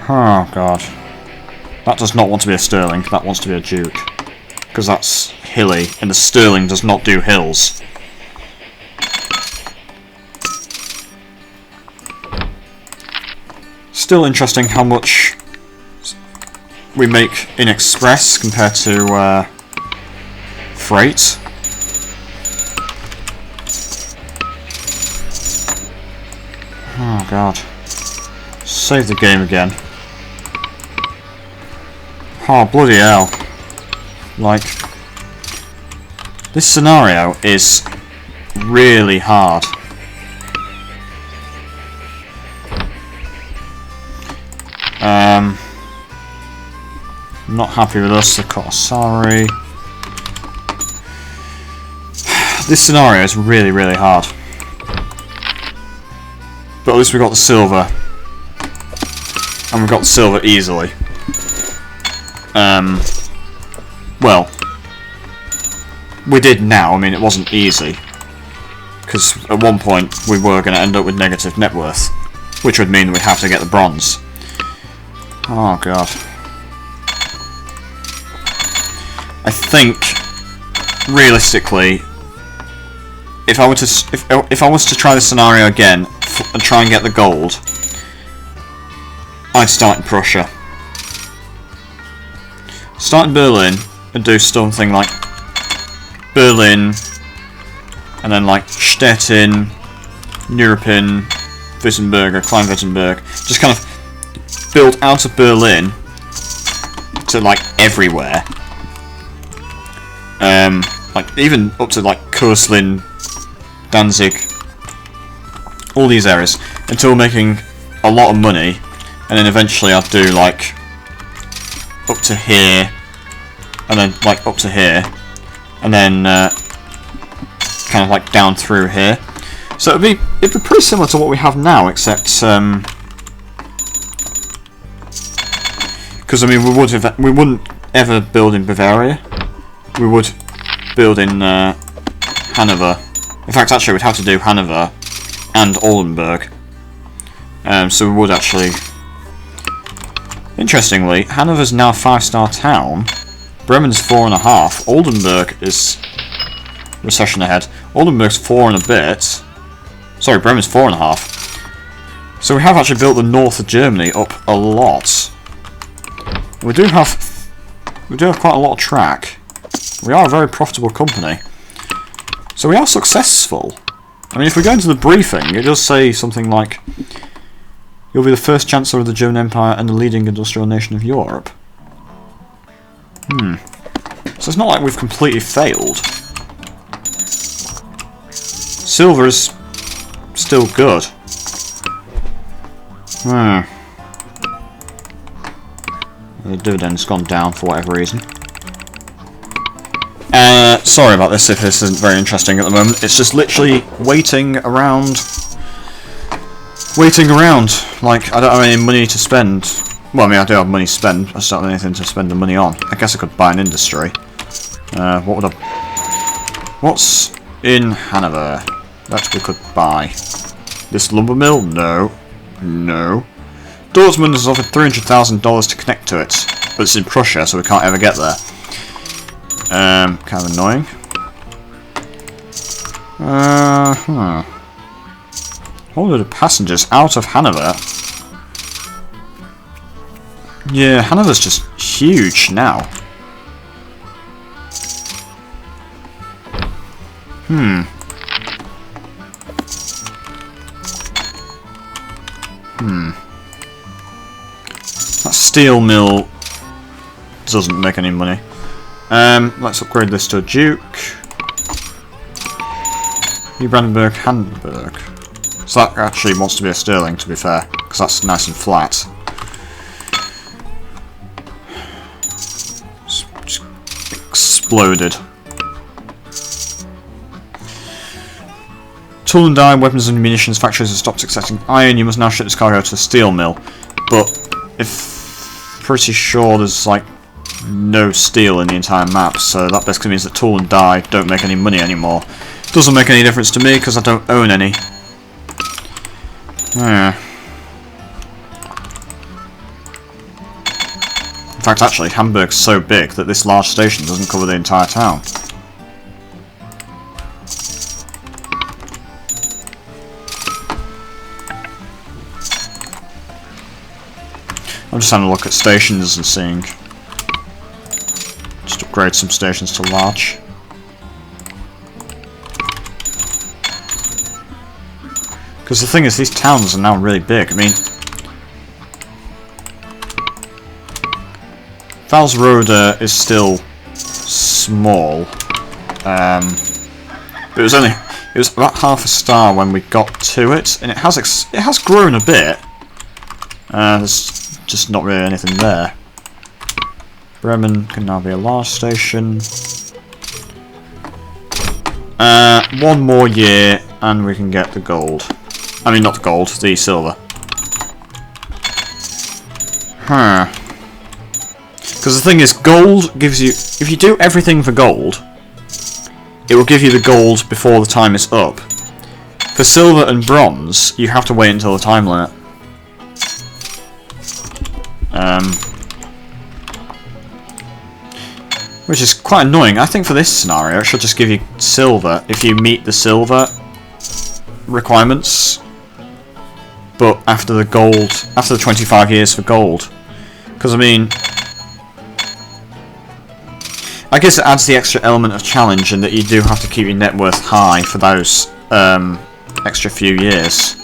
Oh god. That does not want to be a Sterling, that wants to be a Duke. Because that's hilly, and the Sterling does not do hills. Still interesting how much we make in Express compared to Freight. Oh god. Save the game again. Oh, bloody hell. Like, this scenario is really hard. Not happy with us, the Corsari. This scenario is really, really hard. But at least we got the silver. And we got the silver easily. Well, we did now. I mean, it wasn't easy. Because at one point we were going to end up with negative net worth. Which would mean we'd have to get the bronze. Oh god. I think, realistically, if I was to try this scenario again and try and get the gold, I'd start in Prussia. Start in Berlin and do something like Berlin, and then like Stettin, Neuruppin, Wittenberg or Klein-Wittenberg. Just kind of build out of Berlin to like everywhere. Like even up to like Kurslin, Danzig, all these areas, until making a lot of money, and then eventually I'd do like up to here, and then like up to here, and then kind of like down through here. So it'd be pretty similar to what we have now, except because I mean we wouldn't ever build in Bavaria. We would build in Hanover. In fact, actually, we'd have to do Hanover and Oldenburg. So we would actually Interestingly, Hanover's now a 5-star town. Bremen's 4.5. Oldenburg is recession ahead. Oldenburg's 4 and a bit. Sorry, Bremen's 4.5. So we have actually built the north of Germany up a lot. We do have quite a lot of track. We are a very profitable company. So we are successful. I mean, if we go into the briefing, it does say something like, "You'll be the first Chancellor of the German Empire and the leading industrial nation of Europe." So it's not like we've completely failed. Silver is still good. The dividend's gone down for whatever reason. Sorry about this if this isn't very interesting at the moment. It's just literally waiting around. Like, I don't have any money to spend. Well, I mean, I do have money to spend. I just don't have anything to spend the money on. I guess I could buy an industry. What's in Hanover that we could buy? This lumber mill? No. No. Dortmund has offered $300,000 to connect to it, but it's in Prussia, so we can't ever get there. Kind of annoying. 100 passengers out of Hanover. Yeah, Hanover's just huge now. That steel mill doesn't make any money. Let's upgrade this to a Duke. New Brandenburg, Hamburg. So that actually wants to be a Sterling, to be fair, because that's nice and flat. Just exploded. Tool and die, weapons and munitions factories have stopped accepting iron. You must now ship this cargo to a steel mill. But if pretty sure there's like no steel in the entire map, so that basically means that tool and die don't make any money anymore. Doesn't make any difference to me because I don't own any. In fact, actually, Hamburg's so big that this large station doesn't cover the entire town. I'm just having a look at stations and seeing. Just upgrade some stations to large. Because the thing is, these towns are now really big. I mean, Valsrode is still small. It was about half a star when we got to it, and it has grown a bit. There's just not really anything there. Bremen can now be a large station. One more year, and we can get the gold. I mean, not the gold, the silver. Because the thing is, gold gives you... If you do everything for gold, it will give you the gold before the time is up. For silver and bronze, you have to wait until the time limit. Which is quite annoying. I think for this scenario, it should just give you silver if you meet the silver requirements. But after the gold, after the 25 years for gold. Because, I mean, I guess it adds the extra element of challenge in that you do have to keep your net worth high for those extra few years.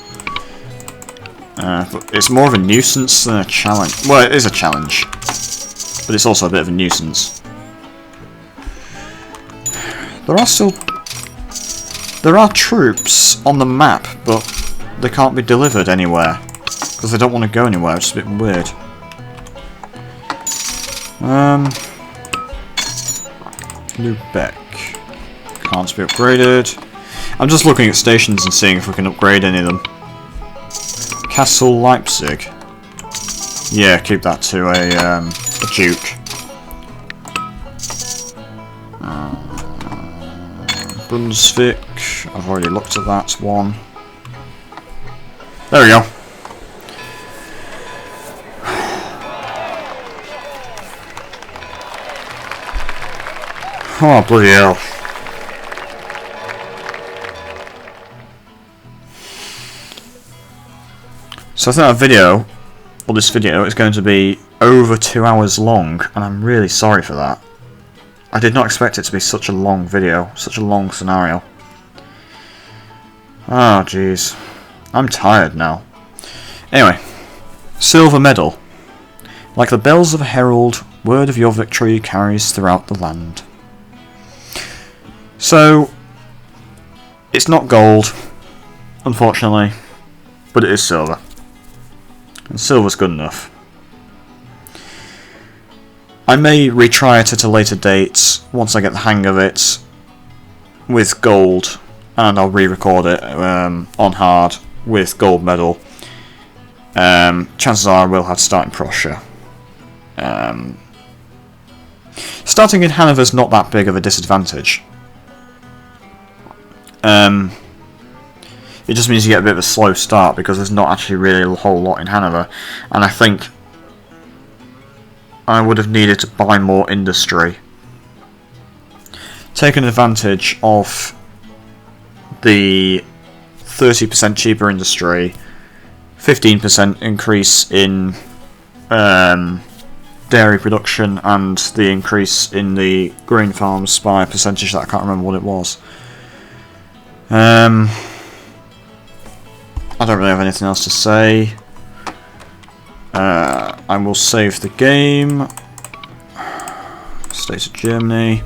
But it's more of a nuisance than a challenge. Well, it is a challenge, but it's also a bit of a nuisance. There are troops on the map, but they can't be delivered anywhere because they don't want to go anywhere. It's a bit weird. Lubeck can't be upgraded. I'm just looking at stations and seeing if we can upgrade any of them. Castle Leipzig. Yeah, keep that to a Duke. Brunswick. I've already looked at that one. There we go. Oh, bloody hell. So I think this video is going to be over 2 hours long, and I'm really sorry for that. I did not expect it to be such a long video, such a long scenario. Oh, jeez. I'm tired now. Anyway, silver medal. Like the bells of a herald, word of your victory carries throughout the land. So, it's not gold, unfortunately, but it is silver. And silver's good enough. I may retry it at a later date, once I get the hang of it, with gold, and I'll re-record it on hard with gold medal. Chances are I will have to start in Prussia. Starting in Hanover's not that big of a disadvantage. It just means you get a bit of a slow start because there's not actually really a whole lot in Hanover, and I think I would have needed to buy more industry. Taking advantage of the 30% cheaper industry, 15% increase in dairy production, and the increase in the grain farms by a percentage that I can't remember what it was. I don't really have anything else to say. I will save the game. State of Germany.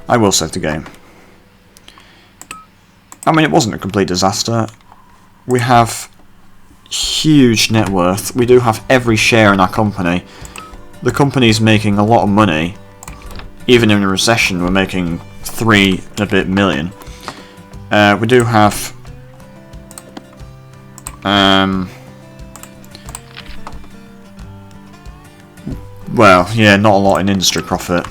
I will save the game. I mean, it wasn't a complete disaster. We have huge net worth. We do have every share in our company. The company's making a lot of money. Even in a recession, we're making 3 and a bit million. We do have well, yeah, not a lot in industry profit,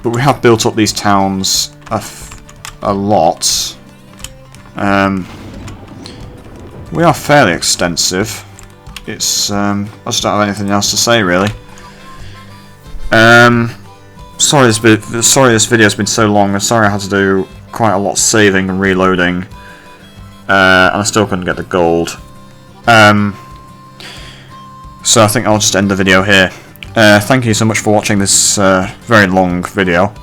but we have built up these towns a lot. We are fairly extensive. It's I just don't have anything else to say really. Sorry this video's been so long. I'm sorry I had to do quite a lot of saving and reloading, and I still couldn't get the gold. So I think I'll just end the video here. Thank you so much for watching this very long video.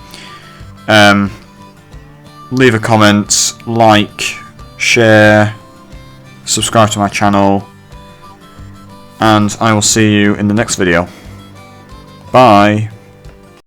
Leave a comment, like, share, subscribe to my channel, and I will see you in the next video. Bye!